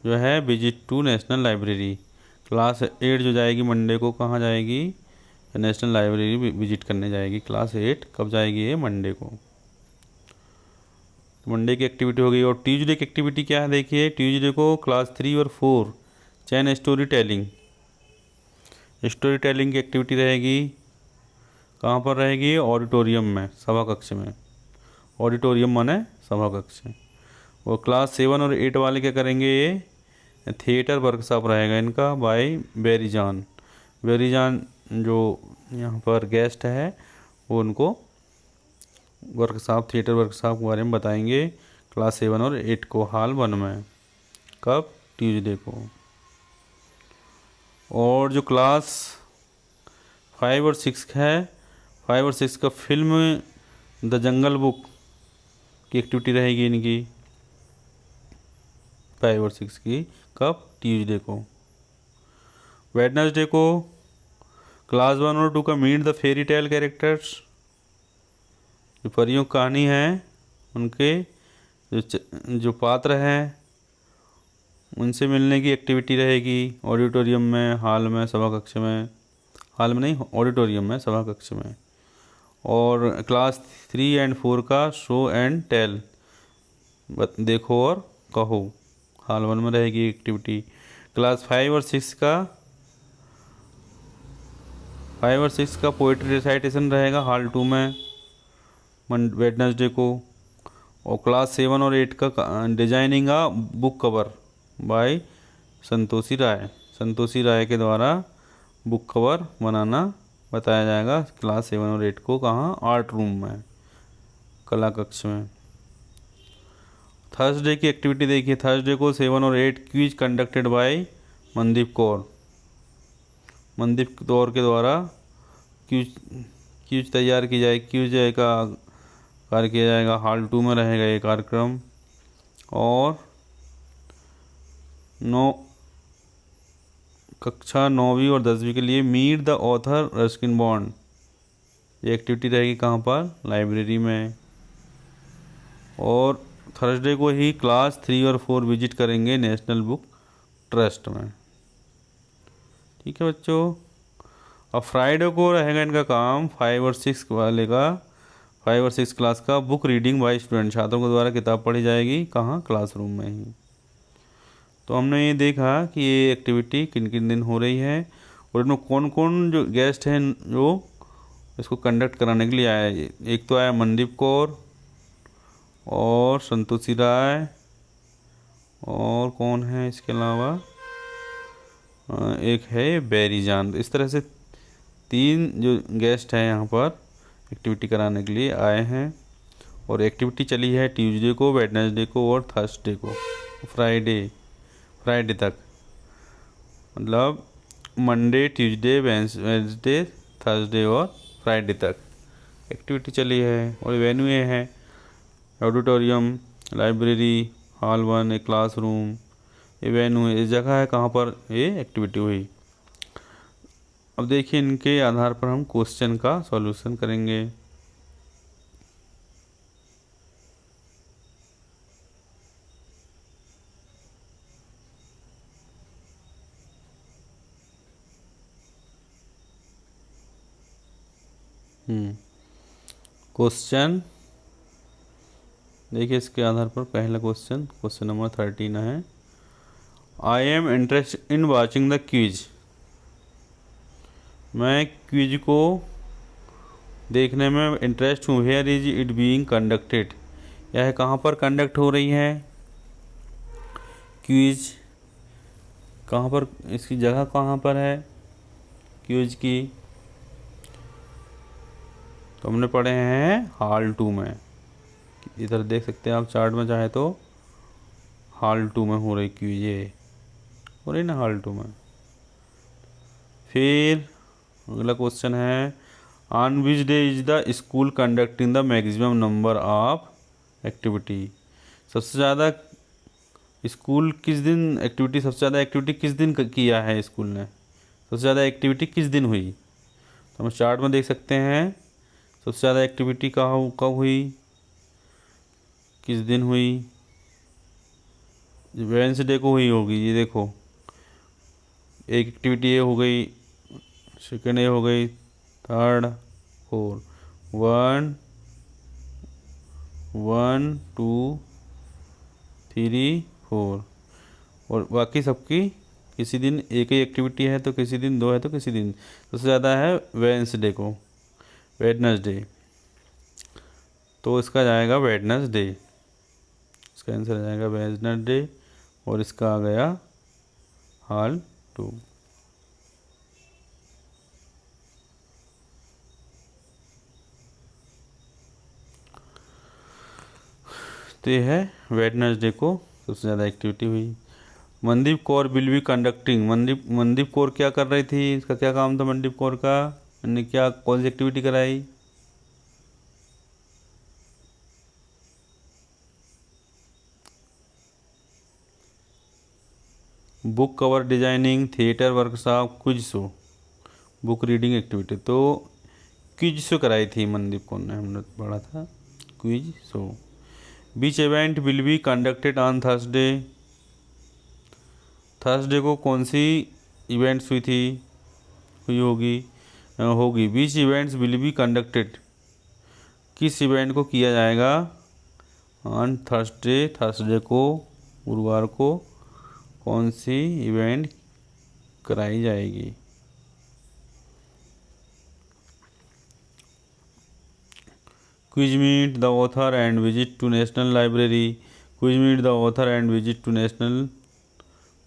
जो है visit to national library. Class 8 जो जाएगी मंडे को कहाँ जाएगी? नेशनल लाइब्रेरी विजिट करने जाएगी। क्लास 8 कब जाएगी? ये मंडे को। मंडे की एक्टिविटी हो गई। और ट्यूसडे की एक्टिविटी क्या है देखिए, ट्यूसडे को क्लास 3 और 4 चैन स्टोरी टेलिंग की एक्टिविटी रहेगी। कहाँ पर रहेगी? ऑडिटोरियम में, सभा कक्ष में। ऑडिटोरियम माने सभा कक्ष। और क्लास 7 और 8 वाले क्या करेंगे? ये थिएटर वर्कशॉप रहेगा इनका बाय बेरीजान। बेरीजान जो यहाँ पर गेस्ट है वो उनको वर्कशॉप, थिएटर वर्कशॉप के बारे में बताएंगे। क्लास 7 और 8 को हॉल 1 में। कब? ट्यूसडे को। और जो क्लास 5 और 6 है, 5 और 6 का फिल्म द जंगल बुक की एक्टिविटी रहेगी इनकी 5 और 6 की। कब? ट्यूसडे को। वेडनेसडे को क्लास 1 और 2 का meet the fairy tale characters, जो परियों की कहानी है उनके जो पात्र हैं उनसे मिलने की एक्टिविटी रहेगी ऑडिटोरियम में, हॉल में, सभा कक्ष में। हॉल में नहीं, ऑडिटोरियम में, सभा कक्ष में। और क्लास 3 एंड 4 का शो एंड टेल, देखो और कहो, हॉल 1 में रहेगी एक्टिविटी। क्लास 5 और 6 का पोइट्री रिसाइटेशन रहेगा हॉल 2 में वेडनेसडे को। और क्लास 7 और 8 का designing a book cover by Santoshi Rai के द्वारा बुक कवर बनाना बताया जाएगा क्लास 7 और 8 को। कहाँ? आर्ट रूम में, कला कक्ष में। थर्सडे की एक्टिविटी देखिए, थर्सडे को 7 और 8 quiz conducted by Mandeep Kaur के द्वारा क्विज तैयार की जाए, क्विज का कार्य किया जाएगा। हॉल 2 में रहेगा ये कार्यक्रम। और कक्षा 9वीं और 10वीं के लिए meet the author Ruskin Bond, ये एक्टिविटी रहेगी कहाँ पर? लाइब्रेरी में। और थर्सडे को ही क्लास 3 और 4 विजिट करेंगे नेशनल बुक ट्रस्ट में। ठीक है बच्चों। अब फ्राइडे को रहेगा इनका काम 5 और 6 वाले का, 5 और 6 क्लास का बुक रीडिंग बाय स्टूडेंट, छात्रों के द्वारा किताब पढ़ी जाएगी। कहाँ? क्लासरूम में ही। तो हमने ये देखा कि ये एक्टिविटी किन किन दिन हो रही है और इनमें कौन कौन जो गेस्ट हैं जो इसको कंडक्ट कराने के लिए आया है। एक तो आया मनदीप कौर और संतोषी राय, और कौन है इसके अलावा? एक है बेरीजान। इस तरह से 3 जो गेस्ट हैं यहाँ पर एक्टिविटी कराने के लिए आए हैं। और एक्टिविटी चली है ट्यूसडे को, वेडनेसडे को और थर्सडे को, फ्राइडे तक। मतलब मंडे, ट्यूसडे, वेडनेसडे, थर्सडे और फ्राइडे तक एक्टिविटी चली है। और वेन्यू ये है ऑडिटोरियम, लाइब्रेरी, हॉल 1, एक क्लासरूम, ये वेन्यू है, इस जगह है कहाँ पर ये एक्टिविटी हुई। अब देखिए इनके आधार पर हम क्वेश्चन का सॉल्यूशन करेंगे। क्वेश्चन देखिए, इसके आधार पर पहला क्वेश्चन नंबर 13 है। I am interest in watching the quiz, मैं क्विज को देखने में इंटरेस्ट हूँ। Where is it being conducted, यह कहाँ पर कंडक्ट हो रही है क्विज? कहाँ पर, इसकी जगह कहाँ पर है क्विज की? तो हमने पढ़े हैं हॉल 2 में। इधर देख सकते हैं आप चार्ट में, चाहे तो हॉल 2 में हो रही क्विज, ये हो रही ना हॉल 2 में। फिर अगला क्वेश्चन है, on which day is the school conducting the maximum number of activity, सबसे ज़्यादा स्कूल किस दिन एक्टिविटी, सबसे ज़्यादा एक्टिविटी किस दिन किया है स्कूल ने, सबसे ज़्यादा एक्टिविटी किस दिन हुई? तो हम चार्ट में देख सकते हैं सबसे ज़्यादा एक्टिविटी कब हुई, किस दिन हुई। वेडनेसडे को हुई होगी, ये देखो, एक एक्टिविटी ये हो गई, सेकेंड ये हो गई, थर्ड, फोर, 1 1 2 3 4, और बाकी सबकी किसी दिन एक ही एक्टिविटी है तो किसी दिन 2 है तो किसी दिन सबसे ज़्यादा है वेडनेसडे को, वेडनेसडे। तो इसका जाएगा वेडनेसडे, इसका आंसर आ जाएगा वेडनेसडे, और इसका आ गया हाल 2। तो ये है वेडनेसडे को सबसे ज़्यादा एक्टिविटी हुई। Mandeep Kaur will be conducting, Mandeep Kaur क्या कर रही थी, इसका क्या काम था मनदीप कौर का, मैंने क्या कौन सी एक्टिविटी कराई? Book cover designing, theatre workshop, quiz show, book reading activity. तो क्विज शो कराई थी मनदीप कौर ने, हमने पढ़ा था quiz show. Beach event will be conducted on Thursday, Thursday को कौन सी इवेंट्स हुई होगी। बीच इवेंट्स विल बी कंडक्टेड, किस इवेंट को किया जाएगा ऑन थर्सडे, थर्सडे को, गुरुवार को कौन सी इवेंट कराई जाएगी। Quiz meet the author and visit to national library, quiz meet the author and visit to national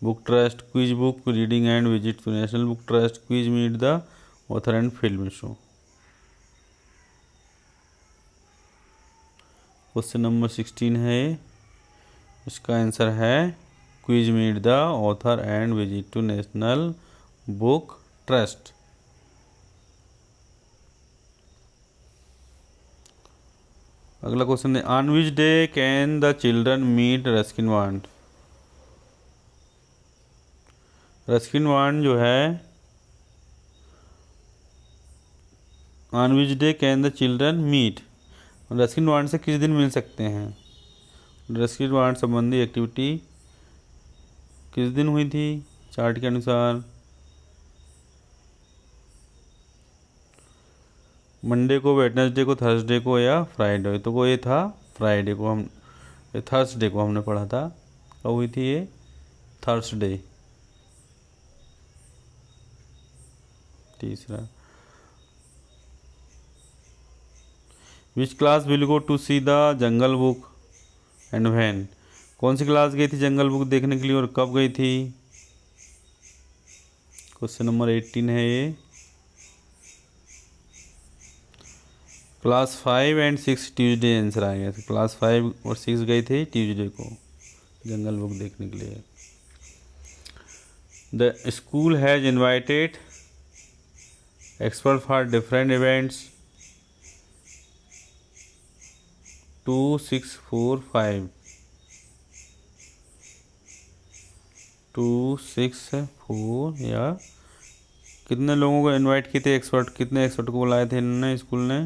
book trust, quiz book reading and visit to national book trust, quiz meet the author and film show. Question number 16 है, इसका आंसर है quiz meet the author and visit to national book trust. अगला क्वेश्चन है, on which day can the children meet Ruskin Bond. Ruskin bond जो है, on which day can the children meet, Ruskin Bond से किस दिन मिल सकते हैं। रस्किन बॉन्ड संबंधी एक्टिविटी किस दिन हुई थी चार्ट के अनुसार, मंडे को, वेडनेसडे को, थर्सडे को या फ्राइडे। तो वो ये था फ्राइडे को, हम थर्सडे को हमने पढ़ा था। कब हुई थी ये, थर्सडे। तीसरा, which class will go to see the jungle book and when, कौन सी क्लास गई थी जंगल बुक देखने के लिए और कब गई थी। क्वेश्चन नंबर 18 है ये, क्लास 5 एंड 6 ट्यूसडे आंसर आएगा। क्लास 5 और 6 गए थे ट्यूसडे को जंगल बुक देखने के लिए। The school has invited expert for different events 2 6 4 5, 2 6 4 या कितने लोगों को इनवाइट किए थे, एक्सपर्ट कितने एक्सपर्ट को बुलाए थे इन्होंने स्कूल ने।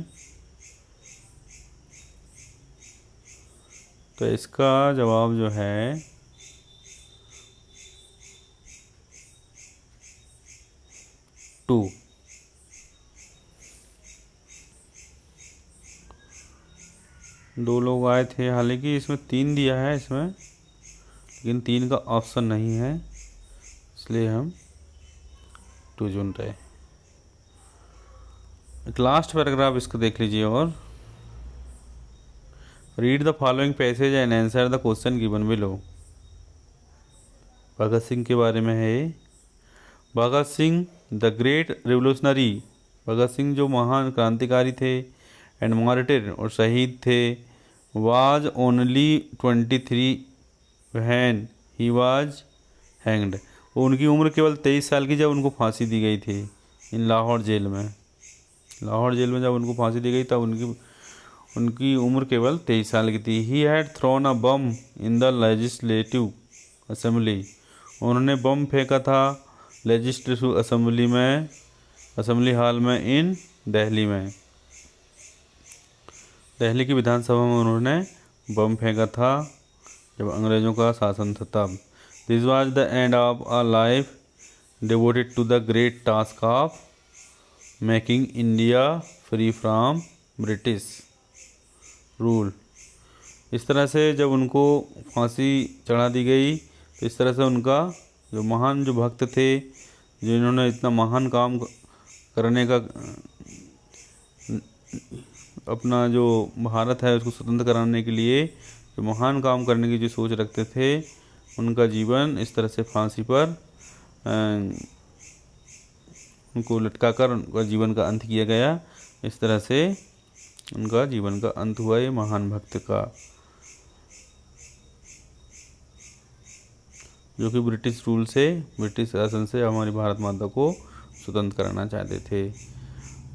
तो इसका जवाब जो है 2। दो लोग आए थे, हालांकि इसमें 3 दिया है इसमें, लेकिन 3 का ऑप्शन नहीं है, इसलिए हम 2 चुन रहे। एक लास्ट पैराग्राफ इसको देख लीजिए, और read the following passage and answer the question given below. Bhagat Singh के बारे में है। Bhagat Singh the great revolutionary, Bhagat Singh जो महान क्रांतिकारी थे, एंड मार्टिर और शहीद थे, was only 23 when he was hanged, उनकी उम्र केवल 23 साल की जब उनको फांसी दी गई थी इन लाहौर जेल में। लाहौर जेल में जब उनको फांसी दी गई तब उनकी उम्र केवल 23 साल की थी। He had thrown a bomb in the legislative assembly, उन्होंने बम फेंका था लेजिस्लेटिव असेंबली में, असेंबली हॉल में इन दिल्ली में, दिल्ली की विधानसभा में उन्होंने बम फेंका था जब अंग्रेज़ों का शासन था तब। This was the end of a life devoted to the great task of making India free from British rule. इस तरह से जब उनको फांसी चढ़ा दी गई तो इस तरह से उनका जो महान जो भक्त थे, जो इन्होंने इतना महान काम करने का अपना जो भारत है उसको स्वतंत्र कराने के लिए जो महान काम करने की जो सोच रखते थे, उनका जीवन इस तरह से फांसी पर उनको लटका कर उनका जीवन का अंत किया गया। इस तरह से उनका जीवन का अंत हुआ ये महान भक्त का, जो कि ब्रिटिश रूल से, ब्रिटिश शासन से हमारी भारत माता को स्वतंत्र कराना चाहते थे।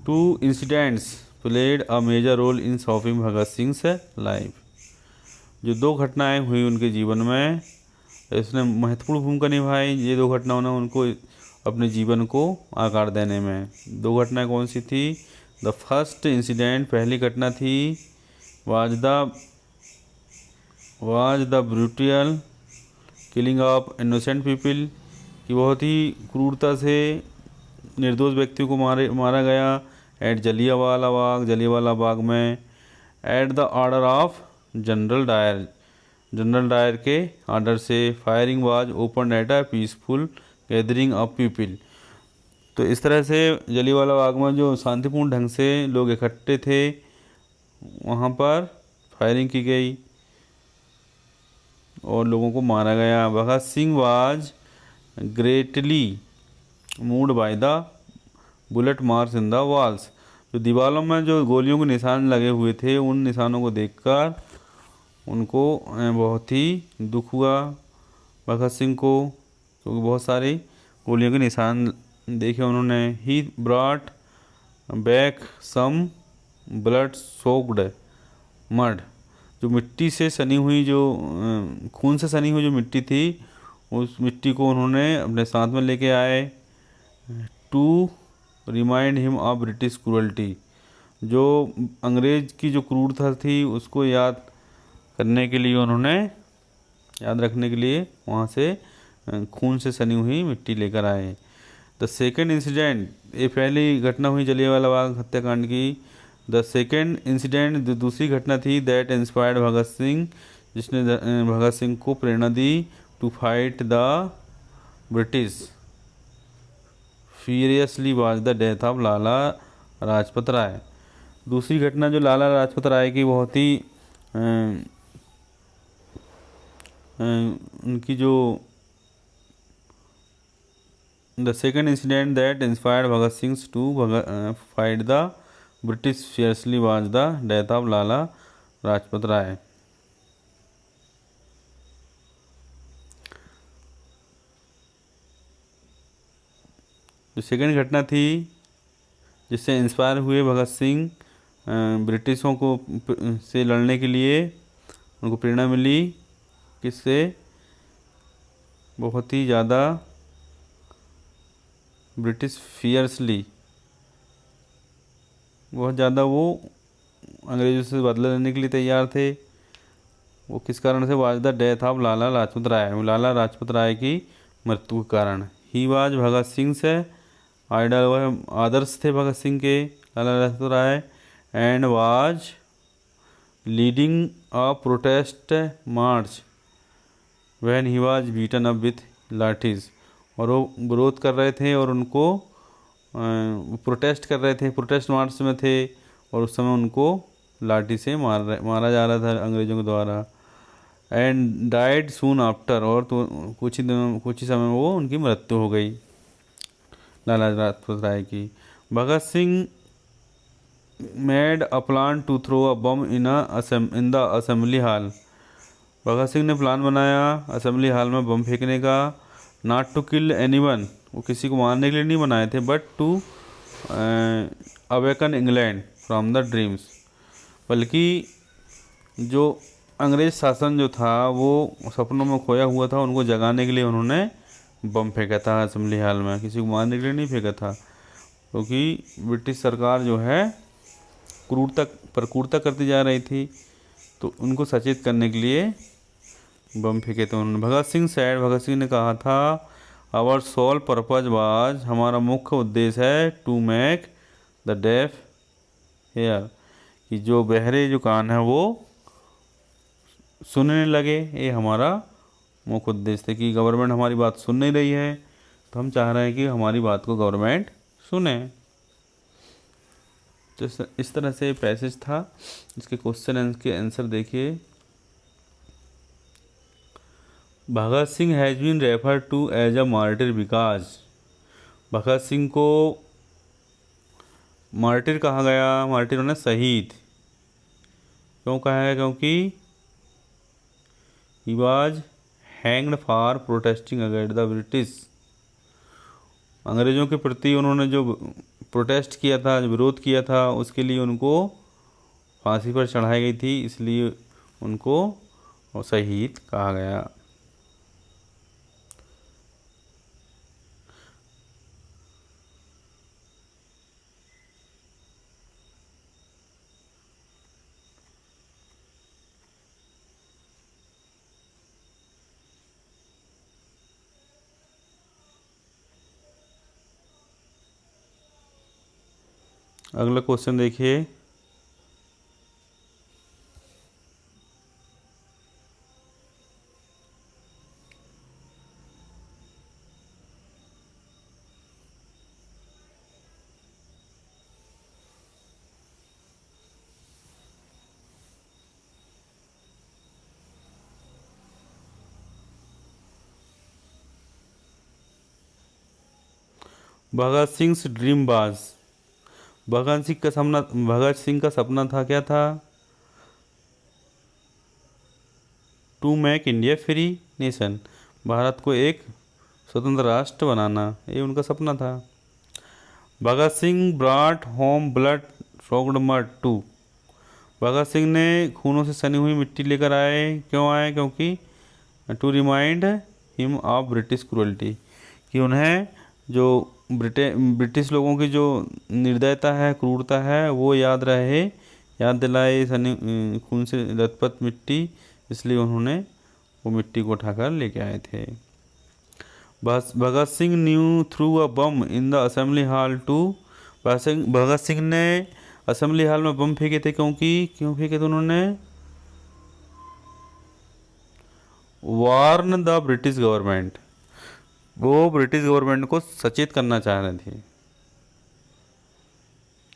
2 incidents played a major role in shaping Bhagat Singh से लाइफ। जो 2 घटनाएं हुई उनके जीवन में, इसने महत्वपूर्ण भूमिका निभाई। ये 2 घटनाओं ने उनको अपने जीवन को आकार देने में। 2 घटनाएं कौन सी थी? द फर्स्ट इंसिडेंट, पहली घटना थी was the brutal killing of innocent people, कि बहुत ही क्रूरता से निर्दोष व्यक्तियों को मारा गया एट जलियांवाला बाग में, at the order of General Dyer के ऑर्डर से। Firing was open at a peaceful gathering of people. तो इस तरह से जलियांवाला बाग में जो शांतिपूर्ण ढंग से लोग इकट्ठे थे, वहाँ पर फायरिंग की गई और लोगों को मारा गया। Bhagat Singh was greatly moved by the bullet marks in the walls. जो दीवारों में जो गोलियों के निशान लगे हुए थे, उन निशानों को देखकर उनको बहुत ही दुख हुआ भगत सिंह को, क्योंकि बहुत सारी गोलियों के निशान देखे उन्होंने। He brought back some blood soaked mud. जो मिट्टी से सनी हुई, जो खून से सनी हुई जो मिट्टी थी, उस मिट्टी को उन्होंने अपने साथ में लेके आए। To remind him of British cruelty. जो अंग्रेज़ की जो क्रूरता थी उसको याद करने के लिए उन्होंने, याद रखने के लिए वहाँ से खून से सनी हुई मिट्टी लेकर आए। द सेकेंड इंसिडेंट, ये पहली घटना हुई जलियांवाला बाग हत्याकांड की। द सेकेंड इंसिडेंट, जो दूसरी घटना थी, दैट इंस्पायर्ड भगत सिंह, जिसने भगत सिंह को प्रेरणा दी to fight the British furiously was the death of Lala Lajpat Rai. दूसरी घटना जो लाला लाजपत राय की बहुत ही उनकी जो the second incident that inspired Bhagat Singh to fight the British fiercely was the death of Lala Lajpat Rai. जो सेकेंड घटना थी जिससे इंस्पायर हुए भगत सिंह, ब्रिटिशों को से लड़ने के लिए उनको प्रेरणा मिली, किससे? बहुत ही ज़्यादा ब्रिटिश फियर्सली, बहुत ज़्यादा वो अंग्रेज़ों से बदला लेने के लिए तैयार थे। वो किस कारण से? Was the death of Lala Lajpat राय, लाला लाजपत राय की मृत्यु के कारण। ही वाज भगत सिंह से आइडल, वह आदर्श थे भगत सिंह के, Lala Lajpat Rai, and was leading a protest march when he was beaten up with lathis. और वो विरोध कर रहे थे और उनको प्रोटेस्ट कर रहे थे, प्रोटेस्ट मार्च में थे, और उस समय उनको लाठी से मारा जा रहा था अंग्रेज़ों के द्वारा। एंड डाइड सून आफ्टर, और तो कुछ ही समय में वो उनकी मृत्यु हो गई लाला लाजपत राय की। Bhagat Singh made a plan to throw a bomb in the assembly hall. Bhagat Singh ने प्लान बनाया असेंबली हॉल में बम फेंकने का। नॉट टू किल एनीवन, वो किसी को मारने के लिए नहीं बनाए थे, but to awaken England from the dreams, बल्कि जो अंग्रेज शासन जो था वो सपनों में खोया हुआ था, उनको जगाने के लिए उन्होंने बम फेंका था असेंबली हॉल में, किसी को मारने के लिए नहीं फेंका था। क्योंकि ब्रिटिश सरकार जो है क्रूरता करती जा रही थी, तो उनको सचेत करने के लिए बम फेंके थे उन्होंने। भगत सिंह सैड, भगत सिंह ने कहा था आवर सोल पर्पज वाज, हमारा मुख्य उद्देश्य है to make the deaf hear, कि जो बहरे जो कान है वो सुनने लगे। ये हमारा मुख्य उद्देश्य है कि गवर्नमेंट हमारी बात सुन नहीं रही है, तो हम चाह रहे हैं कि हमारी बात को गवर्नमेंट सुने। तो इस तरह से पैसेज था। इसके क्वेश्चन के आंसर देखिए। Bhagat Singh has been refer to as a martyr because, Bhagat Singh को मार्टिर कहा गया, मार्टिर होना शहीद। क्यों कहा गया? क्योंकि he was hanged for protesting against the British, अंग्रेज़ों के प्रति उन्होंने जो प्रोटेस्ट किया था, जो विरोध किया था, उसके लिए उनको फांसी पर चढ़ाई गई थी, इसलिए उनको शहीद कहा गया। अगला क्वेश्चन देखिए। भगत सिंह ड्रीम वाज, भगत सिंह का सपना था, क्या था? To make India free nation, Bharat को एक स्वतंत्र राष्ट्र बनाना, ये उनका सपना था। Bhagat Singh brought home blood soaked mud too, Bhagat Singh ने खूनों से सनी हुई मिट्टी लेकर आए। क्यों आए? क्योंकि to remind him of British cruelty, कि उन्हें जो ब्रिटिश लोगों की जो निर्दयता है, क्रूरता है, वो याद रहे, याद दिलाए सनी खून से लथपथ मिट्टी, इसलिए उन्होंने वो मिट्टी को उठाकर लेके आए थे। Bhagat Singh knew threw a bomb in the assembly hall too, Bhagat Singh ने असेंबली हॉल में बम फेंके थे। क्यों फेंके थे उन्होंने? वार्न द ब्रिटिश गवर्नमेंट, वो ब्रिटिश गवर्नमेंट को सचेत करना चाह रहे थे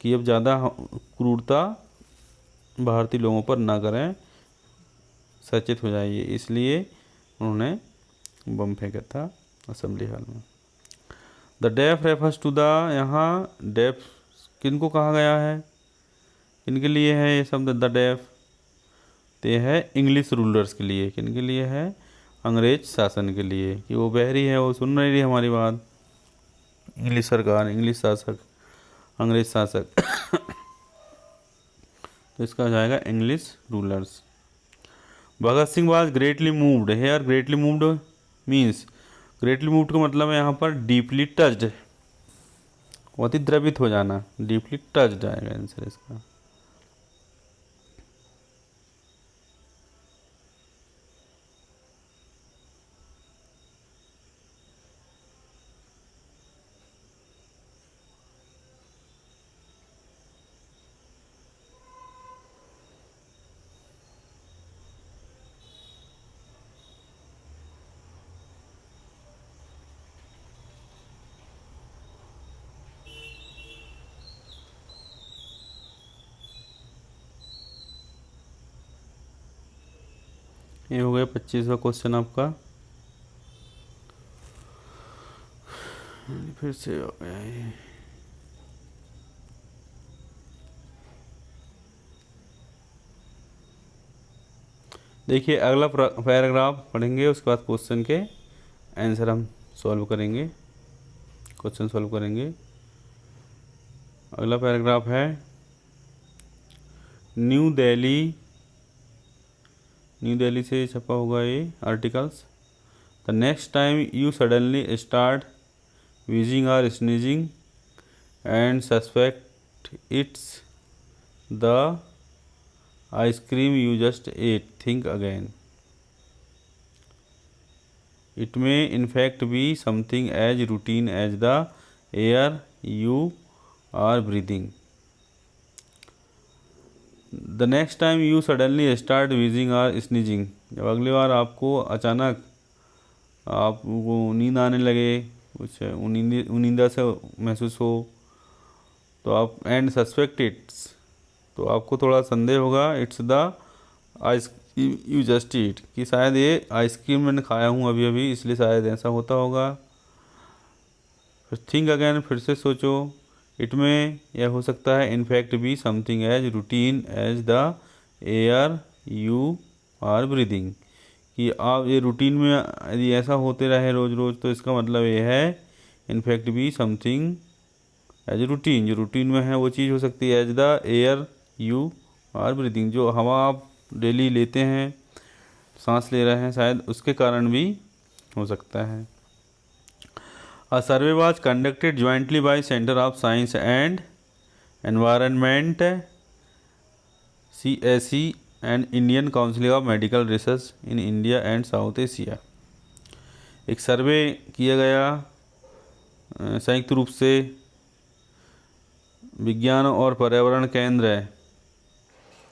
कि अब ज़्यादा क्रूरता भारतीय लोगों पर ना करें, सचेत हो जाइए, इसलिए उन्होंने बम फेंका था असेंबली हॉल में। The deaf refers to the, यहाँ डेफ किनको कहा गया है, किनके लिए है ये शब्द द डेफ? तो ये है इंग्लिश रूलर्स के लिए। किनके लिए है? अंग्रेज शासन के लिए, कि वो बहरी है, वो सुन नहीं रही हमारी बात। इंग्लिश सरकार, इंग्लिश शासक, अंग्रेज शासक तो इसका हो जाएगा English rulers. Bhagat Singh was greatly moved, here greatly moved means, greatly moved का मतलब है यहाँ पर डीपली टच्ड, बहुत ही द्रवित हो जाना, डीपली टच्ड आएगा आंसर इसका। ये हो गया 25वां क्वेश्चन आपका। फिर से हो गया ये। देखिए अगला पैराग्राफ पढ़ेंगे, उसके बाद क्वेश्चन के आंसर हम सॉल्व करेंगे, क्वेश्चन सॉल्व करेंगे। अगला पैराग्राफ है न्यू दिल्ली, न्यू दिल्ली से छपा होगा ये articles. The next time you suddenly start wheezing or sneezing and suspect it's the ice cream you just ate, think again। It may in fact be something as routine as the air you are breathing. The next time you suddenly start wheezing or sneezing, जब अगली बार आपको अचानक आपको नींद आने लगे, कुछ उनींदा से महसूस हो, तो आप एंड सस्पेक्ट इट्स, तो आपको थोड़ा संदेह होगा, it's the ice you just eat, कि शायद ये आइसक्रीम मैंने खाया हूँ अभी अभी, इसलिए शायद ऐसा होता होगा। फिर थिंक अगैन, फिर से सोचो। इट में यह हो सकता है in fact be something as routine as the air you are breathing, कि आप ये रूटीन में यदि ऐसा होते रहे रोज़ रोज़, तो इसका मतलब ये है in fact be something as routine, जो रूटीन में है वो चीज़ हो सकती है as the air you are breathing, जो हवा आप डेली लेते हैं, सांस ले रहे हैं, शायद उसके कारण भी हो सकता है। A survey was conducted jointly by Center of Science and Environment CSE and Indian Council of Medical Research in India and South Asia। एक सर्वे किया गया संयुक्त रूप से विज्ञान और पर्यावरण केंद्र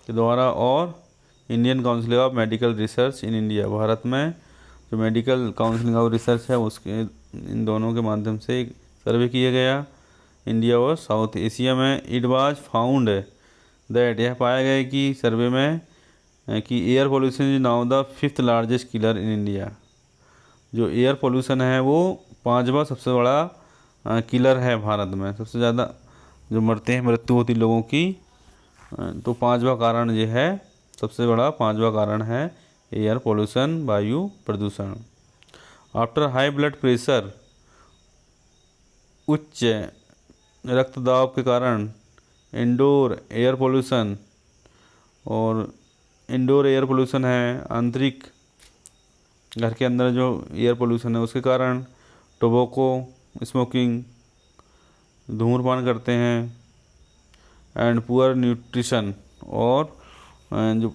के द्वारा और Indian council of medical research in India, Bharat में जो मेडिकल काउंसिलिंग ऑफ रिसर्च है उसके, इन दोनों के माध्यम से एक सर्वे किया गया इंडिया और साउथ एशिया में। इट वाज फाउंड दैट, यह पाया गया कि सर्वे में कि air pollution is now the 5th largest killer in India, जो एयर पोल्यूशन है वो 5वां सबसे बड़ा किलर है भारत में, सबसे ज़्यादा जो मरते हैं, मृत्यु होती लोगों की, तो 5वां कारण ये है, सबसे बड़ा 5वां कारण है एयर पोल्यूशन, वायु प्रदूषण। आफ्टर हाई ब्लड प्रेशर, उच्च रक्तदाब के कारण, इंडोर एयर पोल्यूशन, और इंडोर एयर पोल्यूशन है आंतरिक घर के अंदर जो एयर पोल्यूशन है उसके कारण, टोबैको स्मोकिंग, धूम्रपान करते हैं, एंड पुअर न्यूट्रिशन, और जो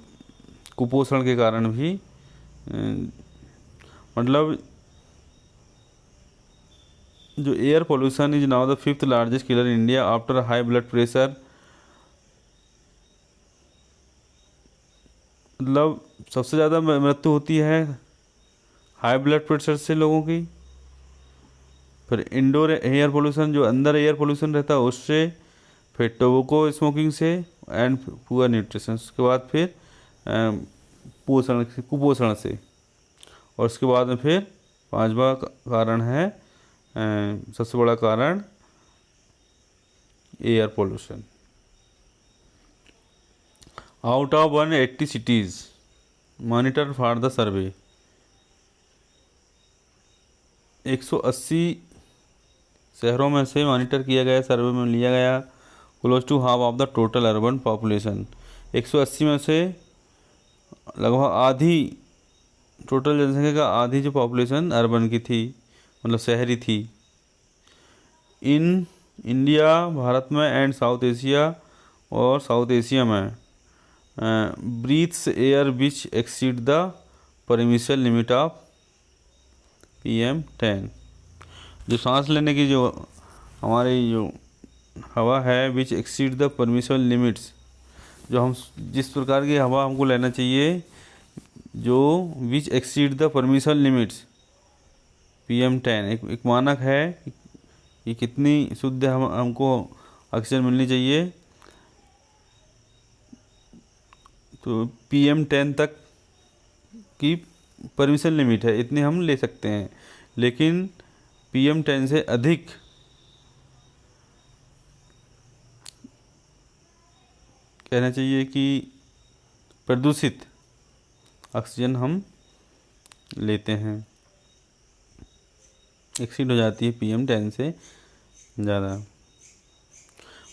कुपोषण के कारण भी, मतलब जो air pollution is now the 5th largest killer in India after high blood pressure, मतलब सबसे ज़्यादा मृत्यु होती है हाई ब्लड प्रेशर से लोगों की, फिर इंडोर एयर पोल्यूशन जो अंदर एयर पोल्यूशन रहता है उससे, फिर टोबैको स्मोकिंग से, एंड पुअर न्यूट्रिशन, उसके बाद फिर कुपोषण से, और उसके बाद में फिर 5वां कारण है सबसे बड़ा कारण air pollution. Out of 180 cities monitor for the survey, 180 शहरों में से मॉनिटर किया गया, सर्वे में लिया गया, close to half of the total urban population, 180 में से लगभग आधी, टोटल जनसंख्या का आधी जो पॉपुलेशन अर्बन की थी, मतलब शहरी थी। इन इंडिया, भारत में, एंड साउथ एशिया, और साउथ एशिया में, breathes air which exceed the permission limit of PM10, जो सांस लेने की जो हमारी जो हवा है, विच एक्सीड द परमिशन लिमिट्स, जो हम जिस प्रकार की हवा हमको लेना चाहिए, जो which exceed the permission limits PM10, एक मानक है कि कितनी शुद्ध हमको ऑक्सीजन मिलनी चाहिए, तो PM10 तक की परमिशन लिमिट है, इतनी हम ले सकते हैं, लेकिन PM10 से अधिक कहना चाहिए कि प्रदूषित ऑक्सीजन हम लेते हैं, एक्सीड हो जाती है PM10 से ज़्यादा।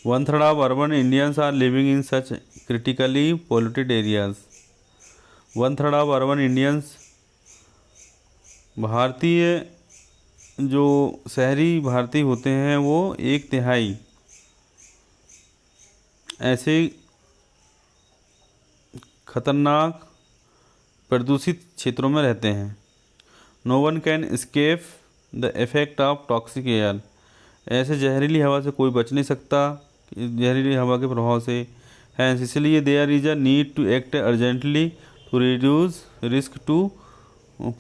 1/3 of urban Indians are living in such critically polluted areas, 1/3 of urban Indians, भारतीय जो शहरी भारतीय होते हैं वो 1/3 ऐसे खतरनाक प्रदूषित क्षेत्रों में रहते हैं। No one can escape the effect of toxic air. ऐसे जहरीली हवा से कोई बच नहीं सकता, जहरीली हवा के प्रभाव से। हैंस इसलिए there is a need to act urgently to reduce risk to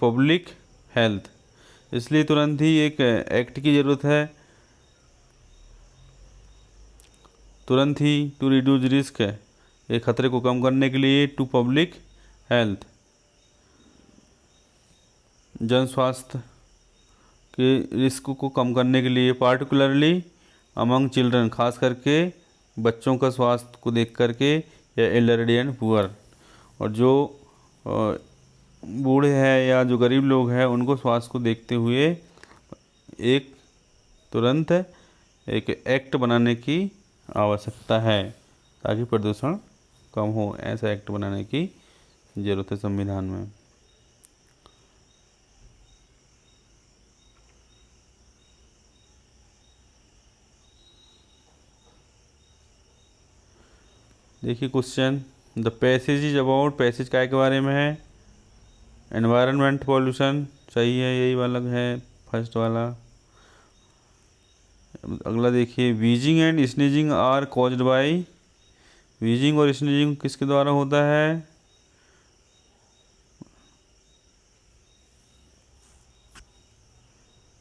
public health. इसलिए तुरंत ही एक एक्ट की ज़रूरत है, तुरंत ही टू रिड्यूस रिस्क है, एक खतरे को कम करने के लिए, टू पब्लिक हेल्थ, जन स्वास्थ्य के रिस्क को कम करने के लिए, पार्टिकुलरली अमंग चिल्ड्रन, खास करके बच्चों का स्वास्थ्य को देख करके, या एल्डरली एंड पुअर, और जो बूढ़े हैं या जो गरीब लोग हैं उनको स्वास्थ्य को देखते हुए एक तुरंत एक एक्ट बनाने की आवश्यकता है ताकि प्रदूषण कम हो। ऐसा एक्ट बनाने की ज़रूरत है संविधान में। देखिए question, the passage is about, passage काय के बारे में है, एनवायरनमेंट पॉल्यूशन, सही है, यही वाला है फर्स्ट वाला। अगला देखिए, wheezing and sneezing are caused by, wheezing और स्नीजिंग किसके द्वारा होता है,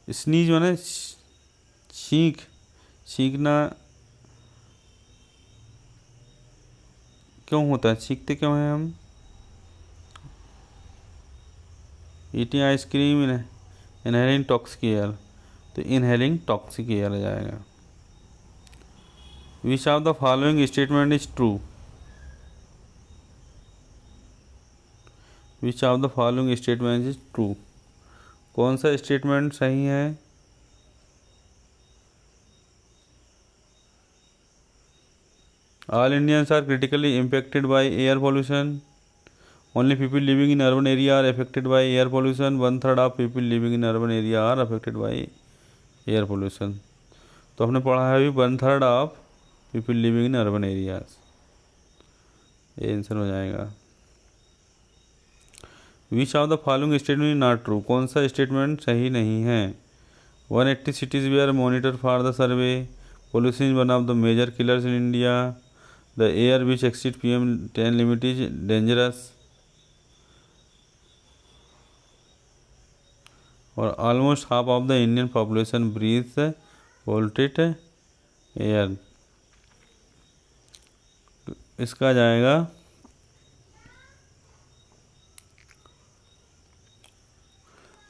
स्नीज माने छींकना क्यों होता है, छींकते क्यों हैं हम, eating ice cream, inhaling toxic air, तो इनहेलिंग टॉक्सिक एयर आ जाएगा। Which of the following statement is true, which of the following statement is true, कौन सा स्टेटमेंट सही है, all Indians are critically impacted by air pollution, only people living in urban area are affected by air pollution, 1/3 of people living in urban area are affected by air pollution. तो हमने पढ़ा है अभी 1/3 of people living in urban areas, ये आंसर हो जाएगा। Which of the following statement is not true, कौन सा स्टेटमेंट सही नहीं है, 180 cities were monitored for the survey, pollution is one of the major killers in India, the air which exceeds PM10 limit is dangerous, और almost half of the Indian population breathes polluted air। इसका जाएगा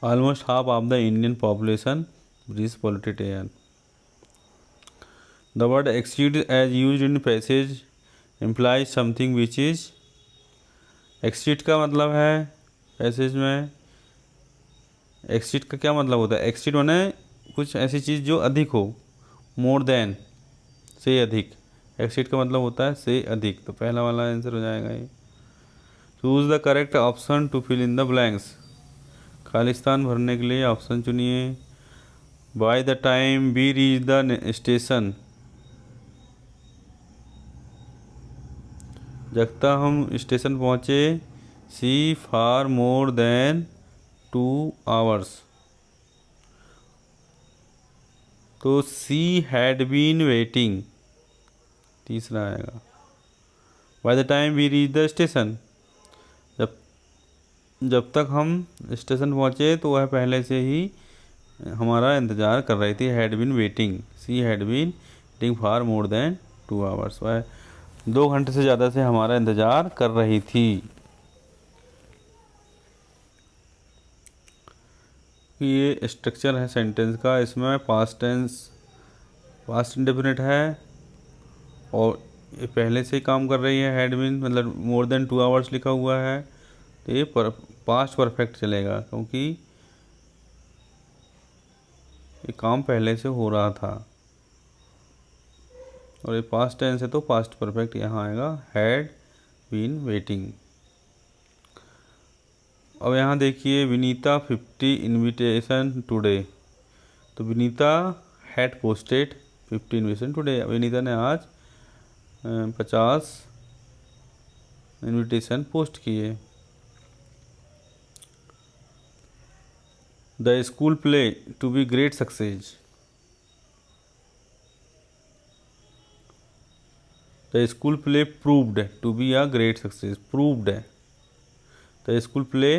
almost half of the Indian population breathes polluted air। The word exceed as used in passage implies something which is, exceed का मतलब है पैसेज में, एक्सीड का क्या मतलब होता है, एक्सीड माने कुछ ऐसी चीज़ जो अधिक हो, मोर देन से अधिक, एक्सीड का मतलब होता है से अधिक, तो पहला वाला आंसर हो जाएगा ये। Choose the correct option to fill in the blanks, खालिस्तान भरने के लिए ऑप्शन चुनिए। By the time we reach the station, जब तक हम स्टेशन पहुँचे, she for more than 2 hours, तो सी हैड बीन वेटिंग, तीसरा आएगा। By the time we reach the station, जब तक हम स्टेशन पहुँचे तो वह पहले से ही हमारा इंतज़ार कर रही थी, had been waiting, she had been waiting for more than 2 hours, वह 2 घंटे से ज़्यादा से हमारा इंतज़ार कर रही थी। ये स्ट्रक्चर है सेंटेंस का, इसमें पास्ट टेंस, पास्ट इंडेफिनिट है और ये पहले से ही काम कर रही है, हैड बीन मतलब मोर देन 2 hours लिखा हुआ है, तो ये पास्ट परफेक्ट चलेगा क्योंकि ये काम पहले से हो रहा था, और ये पास्ट टेंस है तो पास्ट परफेक्ट यहाँ आएगा, हैड बीन वेटिंग। अब यहाँ देखिए, विनीता 50 इन्विटेशन टुडे, तो Vinita had posted 50 invitation today, Vinita ने आज 50 इन्विटेशन पोस्ट किए। The school play to be great success. The school play proved to be a great success. Proved है, the school play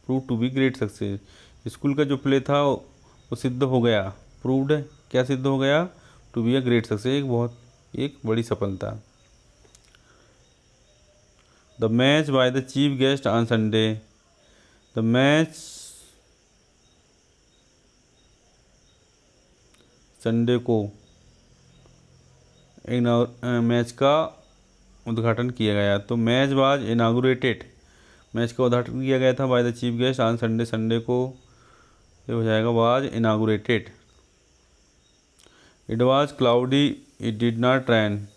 prove to be great success. School का जो प्ले था वो सिद्ध हो गया। प्रूव्ड क्या सिद्ध हो गया? To be a great success, एक बड़ी सफलता। The match by the chief guest on Sunday. The match Sunday को मैच का उद्घाटन किया गया। तो मैच वाज इनागुरेटेड, मैच का उद्घाटन किया गया था bye the chief guest on Sunday, Sunday को ये हो जाएगा was inaugurated. It was cloudy, it did not rain.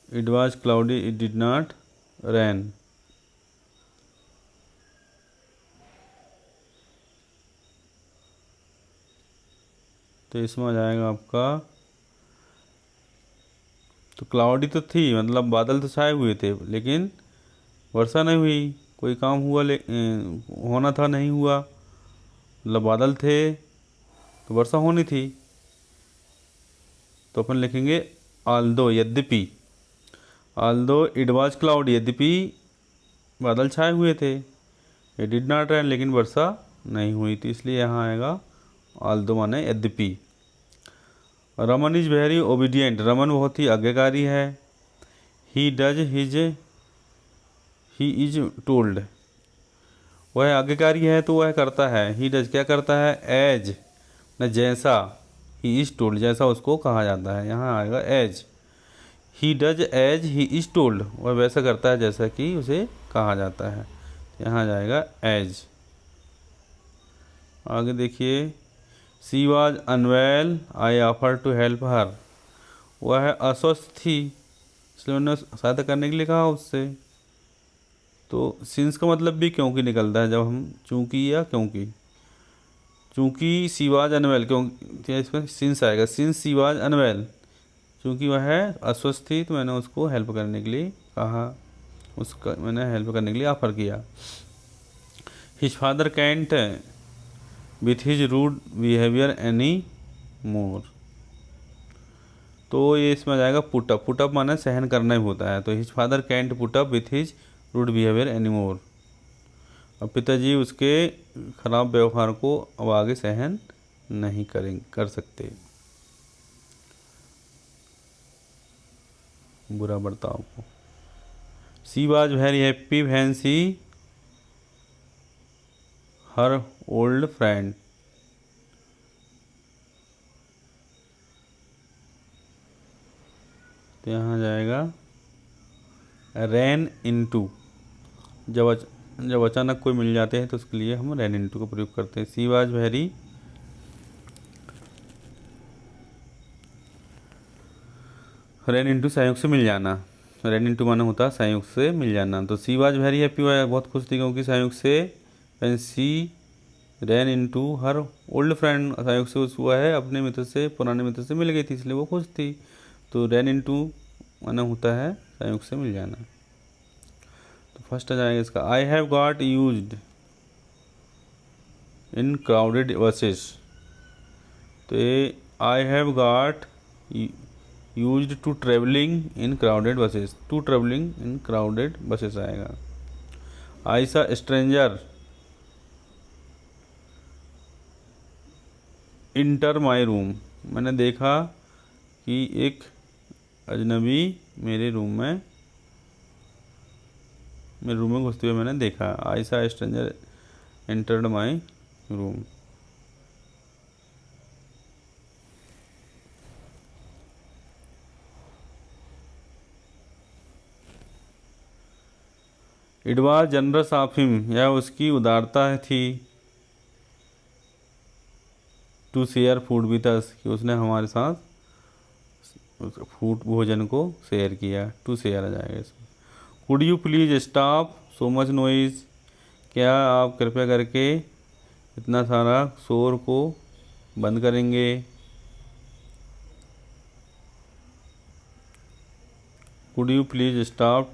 It was cloudy, it did not rain. तो इसमें आ जाएगा आपका, तो क्लाउडी तो थी, मतलब बादल तो छाए हुए थे, लेकिन वर्षा नहीं हुई। कोई काम हुआ होना था, नहीं हुआ। मतलब बादल थे तो वर्षा होनी थी। तो अपन लिखेंगे आल्दो, यद्यपि। आल्दो इट वाज क्लाउड, यद्यपि बादल छाए हुए थे। इट डिड नॉट रेन, लेकिन वर्षा नहीं हुई थी, इसलिए यहाँ आएगा आल्दो माने यद्यपि। Raman is very obedient, Raman बहुत ही आज्ञाकारी है। He does his he is told, वह आज्ञाकारी है तो वह करता है। ही डज क्या करता है? एज न जैसा, ही इज टोल्ड जैसा उसको कहा जाता है, यहाँ आएगा as. He does as he is told, वह वैसा करता है जैसा कि उसे कहा जाता है, यहाँ जाएगा एज। आगे देखिए, she was unwell, I offer to help her. वह अस्वस्थ थी, इसलिए मैंने सहायता करने के लिए कहा उससे। तो सिंस का मतलब भी क्योंकि निकलता है जब हम चूंकि या क्योंकि। चूंकि सी वॉज अनवेल, क्यों इसमें सिंस आएगा। सिंस सी वॉज अनवेल, चूँकि वह अस्वस्थ थी तो मैंने उसको हेल्प करने के लिए कहा, उसका मैंने हेल्प करने के लिए ऑफ़र किया। His father can't with his rude behaviour any more. तो ये इसमें आ जाएगा पुटअप। पुटअप माने सहन करना ही होता है। तो his father can't put up with his rude behaviour any more. अब पिताजी उसके खराब व्यवहार को अब आगे सहन नहीं कर सकते, बुरा बर्ताव को। She was very happy when she her old friend. तो यहाँ जाएगा रैन इनटू, जब अचानक कोई मिल जाते हैं तो उसके लिए हम रैन इनटू का प्रयोग करते हैं। सी वॉज वेरी, रैन इनटू संयोग से मिल जाना, रैन इनटू माना होता है संयोग से मिल जाना। तो सी वॉज वेरी हैप्पी, वह बहुत खुश थी क्योंकि संयोग से, when she ran into her old friend, संयोग से वह है अपने मित्र से, पुराने मित्र से मिल गई थी, इसलिए वो खुश थी। तो रैन इनटू माना होता है संयोग से मिल जाना। तो फर्स्ट आ जाएगा इसका, I have got used in crowded buses. तो ये I have got used to travelling in crowded buses, to travelling in crowded buses आएगा। I saw stranger inter my room, मैंने देखा कि एक अजनबी मेरे रूम में घुसते हुए मैंने देखा। I saw stranger entered my room. It was generous of him, यह उसकी उदारता थी। To share food with us, कि उसने हमारे साथ फूड भोजन को शेयर किया। टू शेयर आ जाएगा इसमें। Could you please stop so much noise, क्या आप कृपया करके इतना सारा शोर को बंद करेंगे। Could you please stop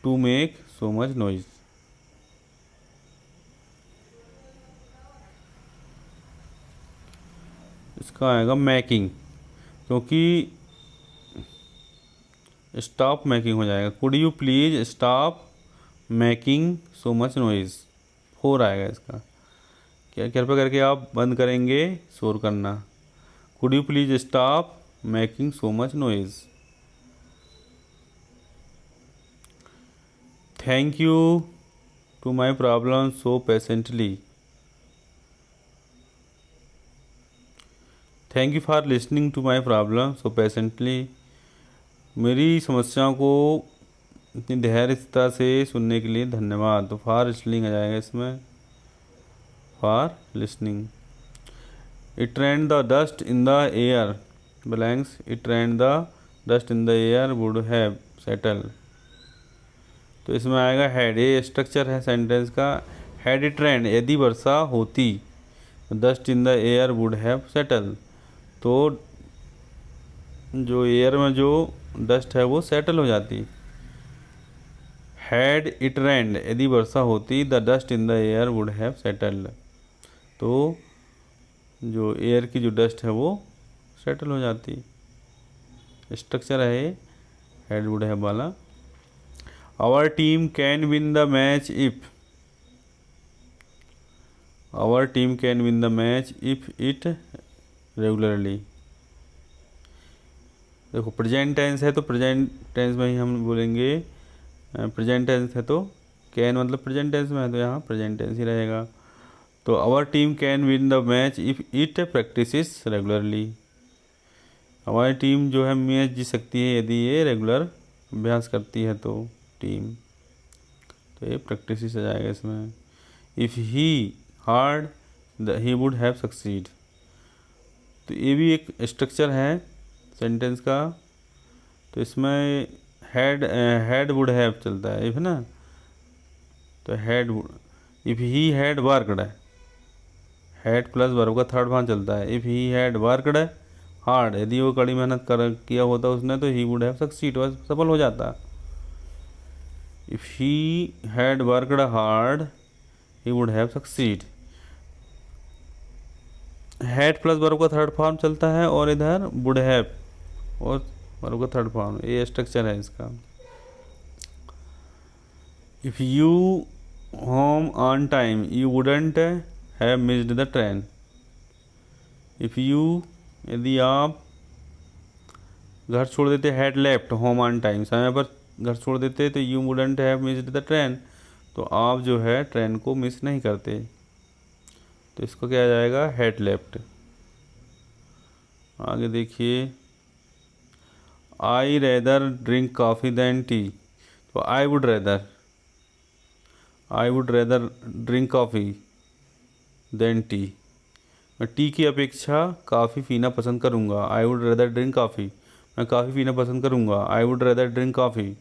to make so much noise. इसका आएगा मेकिंग, क्योंकि स्टॉप मेकिंग हो जाएगा। Could you please stop making so much noise, 4 आएगा इसका। क्या कृपया करके आप बंद करेंगे शोर करना। Could you please stop making so much noise. Thank you to my problem so patiently. Thank you for listening to my problem so patiently. मेरी समस्याओं को इतनी धैर्यता से सुनने के लिए धन्यवाद। तो फॉर लिसनिंग आ जाएगा इसमें, for listening. It rain the dust in the air blanks, it rain the dust in the air would have settle. तो इसमें आएगा हैड, ये स्ट्रक्चर है सेंटेंस का। हैड इट रेन, यदि वर्षा होती, dust in the air would have settle, तो जो एयर में जो डस्ट है वो सेटल हो जाती। हैड इट रेन्ड, यदि वर्षा होती, the dust in the air would have settled, तो जो एयर की जो डस्ट है वो सेटल हो जाती। स्ट्रक्चर है हैड वुड हैव वाला। Our team can win the match if, our team can win the match if it regularly. देखो प्रेजेंट टेंस है तो प्रेजेंट टेंस में ही हम बोलेंगे। प्रेजेंट टेंस है तो कैन मतलब प्रेजेंट टेंस में है तो यहाँ प्रेजेंट टेंस ही रहेगा। तो our team can win the match if it practises regularly. हमारी टीम जो है मैच जीत सकती है यदि ये रेगुलर अभ्यास करती है तो टीम, तो ये प्रैक्टिसेस आ जाएगा इसमें। If he hard he would have succeed, तो ये भी एक स्ट्रक्चर है सेंटेंस का। तो इसमें हैड वुड हैव चलता है इफ ना, तो had if he had worked, had plus verb का थर्ड फॉर्म चलता है। If he had worked hard, यदि वो कड़ी मेहनत किया होता उसने तो ही वुड हैव सक्सीड, वह सफल हो जाता। If he had worked hard he would have succeed. Had plus verb का थर्ड फॉर्म चलता है और इधर वुड हैव और वर्ब का थर्ड फॉर्म, ये स्ट्रक्चर है इसका। If you home on time you wouldn't have missed the train. If you, यदि आप घर छोड़ देते, had left home on time, समय पर घर छोड़ देते तो you wouldn't have missed the train, तो आप जो है ट्रेन को मिस नहीं करते। तो इसको क्या आ जाएगा, हैड लेफ्ट। आगे देखिए, I rather drink coffee than tea, तो I would rather drink coffee than tea, मैं टी की अपेक्षा काफ़ी पीना पसंद करूँगा। I would rather drink coffee, मैं काफ़ी पीना पसंद करूँगा। I would rather drink coffee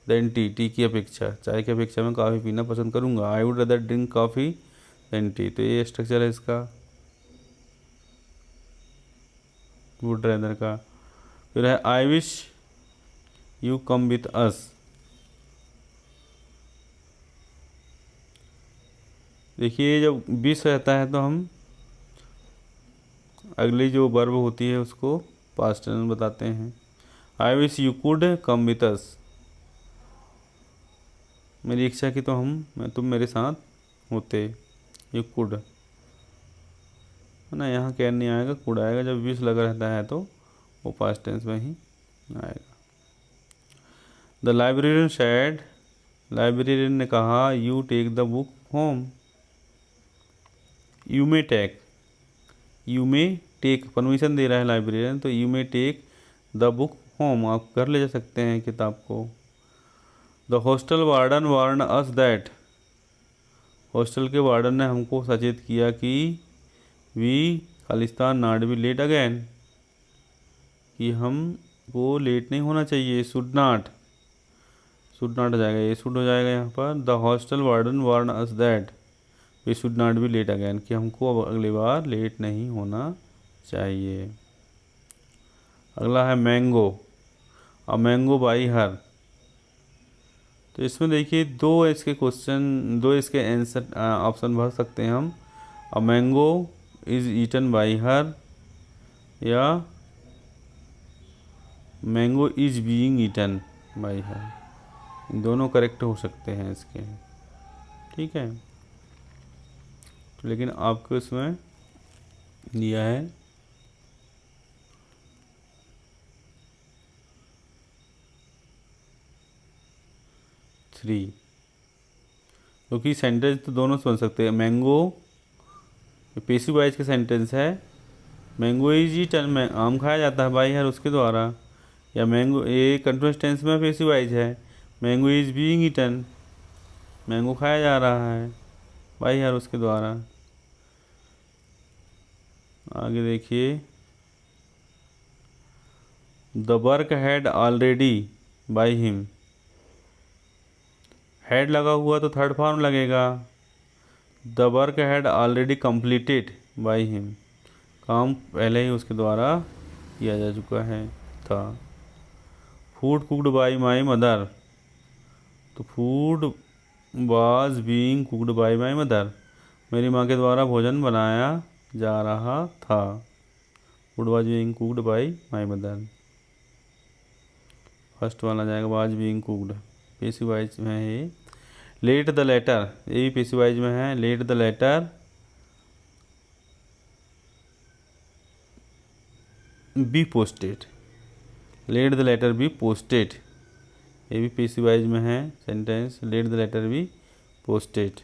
than tea, tea की अपेक्षा, चाय की अपेक्षा मैं काफ़ी पीना पसंद करूँगा। I would rather drink coffee than tea, तो ये स्ट्रक्चर है इसका वुड रेदर का। फिर है I wish you come with us. देखिए जब विश रहता है तो हम अगली जो वर्ब होती है उसको पास्ट टेंस बताते हैं। I wish you could come with us, मेरी इच्छा की तो तुम मेरे साथ होते। यू कुड है ना, यहाँ कैन नहीं आएगा, कुड आएगा। जब विश लगा रहता है तो वो पास्ट टेंस में ही आएगा। द लाइब्रेरियन सेड, लाइब्रेरियन ने कहा, you take the book home. You may take permission दे रहा है लाइब्रेरियन, तो you may take the book home, आप घर ले जा सकते हैं किताब को। The hostel warden warn us that, hostel के वार्डन ने हमको सचेत किया कि वी खालिस्तान नॉट बी लेट अगेन, कि हमको लेट नहीं होना चाहिए। शुड नॉट आ जाएगा, ये शुड हो जाएगा यहाँ पर। The hostel warden warn us that we should not be late again, कि हमको अब अगली बार लेट नहीं होना चाहिए। अगला है mango, a mango by her. तो इसमें देखिए दो इसके आंसर ऑप्शन भर सकते हैं हम। A mango is eaten by her या mango is being eaten by her. दोनों करेक्ट हो सकते हैं इसके, ठीक है। तो लेकिन आपको इसमें दिया है थ्री, क्योंकि सेंटेंस तो दोनों से बन सकते हैं। मैंगो पेसिव वॉइस का सेंटेंस है, मैंगो इज ईटन, में आम खाया जाता है बाय हर उसके द्वारा, या मैंगो ये कंटिन्यूअस टेंस में पेसिव वॉइस है, mango is being eaten, mango खाया जा रहा है बाय हर उसके द्वारा। आगे देखिए, the work had already by him, had लगा हुआ तो थर्ड फॉर्म लगेगा। The work had already completed by him, काम पहले ही उसके द्वारा किया जा चुका है था। Food cooked by my mother, तो food was being cooked by my mother, मेरी माँ के द्वारा भोजन बनाया जा रहा था। Food was being cooked by my mother, first वाला जाएगा was being cooked, passive voice में है ये। लेट द लेटर, ये भी पेसिव वॉइस में है, let the letter be posted, let the letter be posted, ये भी पेसिव वॉइस में है sentence, let the letter be posted.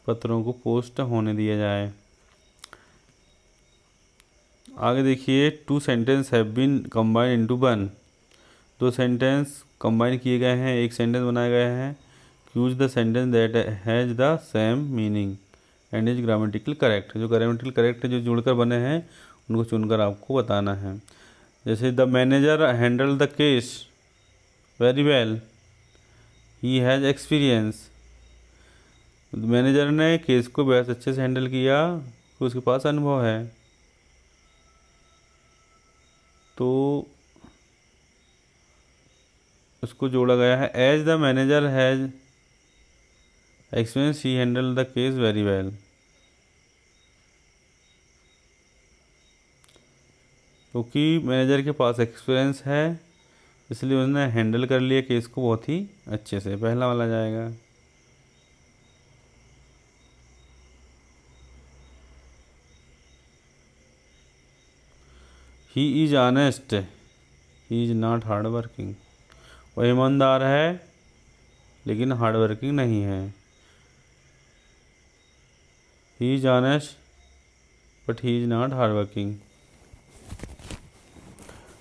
पत्रों को पोस्ट होने दिया जाए। आगे देखिए, two sentence have been combined into one, दो सेंटेंस कंबाइन किए गए हैं, एक सेंटेंस बनाया गया है। Use the sentence that has the same meaning and is grammatical correct, जो ग्रामेटिकल करेक्ट है, जो जुड़कर बने हैं उनको चुनकर आपको बताना है। जैसे the manager handle the case very well, he has experience, manager ने केस को बहुत अच्छे से हैंडल किया, तो उसके पास अनुभव है। तो उसको जोड़ा गया है, as the manager has experience he handle the case very well, क्योंकि मैनेजर के पास एक्सपीरियंस है इसलिए उसने हैंडल कर लिया केस को बहुत ही अच्छे से, पहला वाला जाएगा। He is honest, he is not hard working, वह ईमानदार है लेकिन हार्ड वर्किंग नहीं है। He is honest but he is not hard working,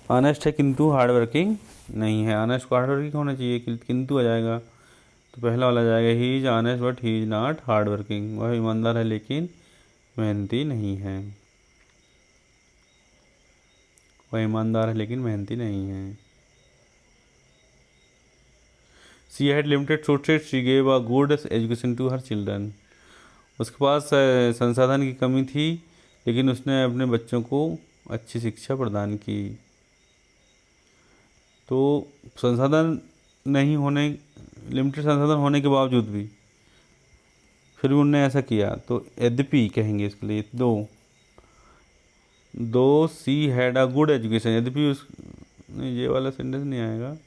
honest है किंतु हार्ड वर्किंग नहीं है, ऑनेस्ट को हार्ड वर्किंग होना चाहिए, किंतु आ जाएगा, तो पहला वाला जाएगा, he is honest but he is not hard working, वह ईमानदार है लेकिन मेहनती नहीं है, वह ईमानदार है लेकिन मेहनती नहीं है। She had limited sources, she gave a good education to her children, उसके पास संसाधन की कमी थी लेकिन उसने अपने बच्चों को अच्छी शिक्षा प्रदान की। तो संसाधन नहीं होने, लिमिटेड संसाधन होने के बावजूद भी फिर भी उन्होंने ऐसा किया, तो यद्यपि कहेंगे इसके लिए, दो she had a good education, यद्यपि उस, नहीं ये वाला सेंटेंस नहीं आएगा,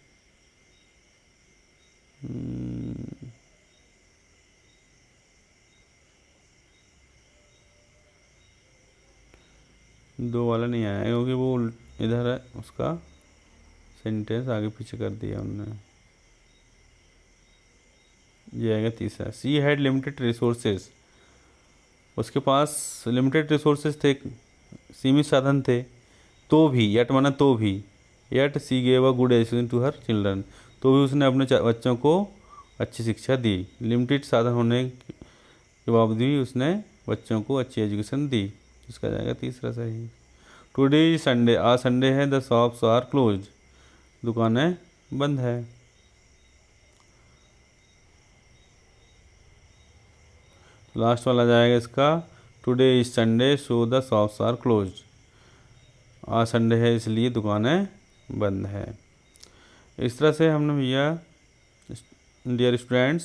दो वाला नहीं आया क्योंकि वो इधर है, उसका सेंटेंस आगे पीछे कर दिया उन्होंने। ये आएगा तीसरा, सी हैड लिमिटेड रिसोर्सेज, उसके पास लिमिटेड रिसोर्सेज थे, सीमित साधन थे, तो भी, यट माना तो भी, yet she gave a good education to her children, तो भी उसने अपने बच्चों को अच्छी शिक्षा दी, लिमिटेड साधन होने के बावजूद भी उसने बच्चों को अच्छी एजुकेशन दी, इसका जाएगा तीसरा सही। टुडे इज संडे, आज संडे है, द शॉप्स आर क्लोज्ड, दुकानें बंद है। लास्ट वाला जाएगा इसका, today is Sunday so the shops are closed, आज संडे है इसलिए दुकानें बंद है। इस तरह से हमने भैया डियर स्टूडेंट्स,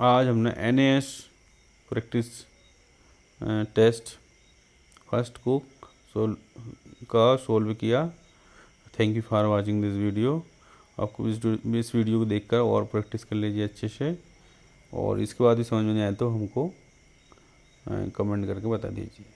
आज हमने NAS प्रैक्टिस टेस्ट फर्स्ट को सोल्व किया। Thank you for watching this video. आपको इस वीडियो को देखकर और प्रैक्टिस कर लीजिए अच्छे से, और इसके बाद भी समझ में नहीं आए तो हमको कमेंट करके बता दीजिए।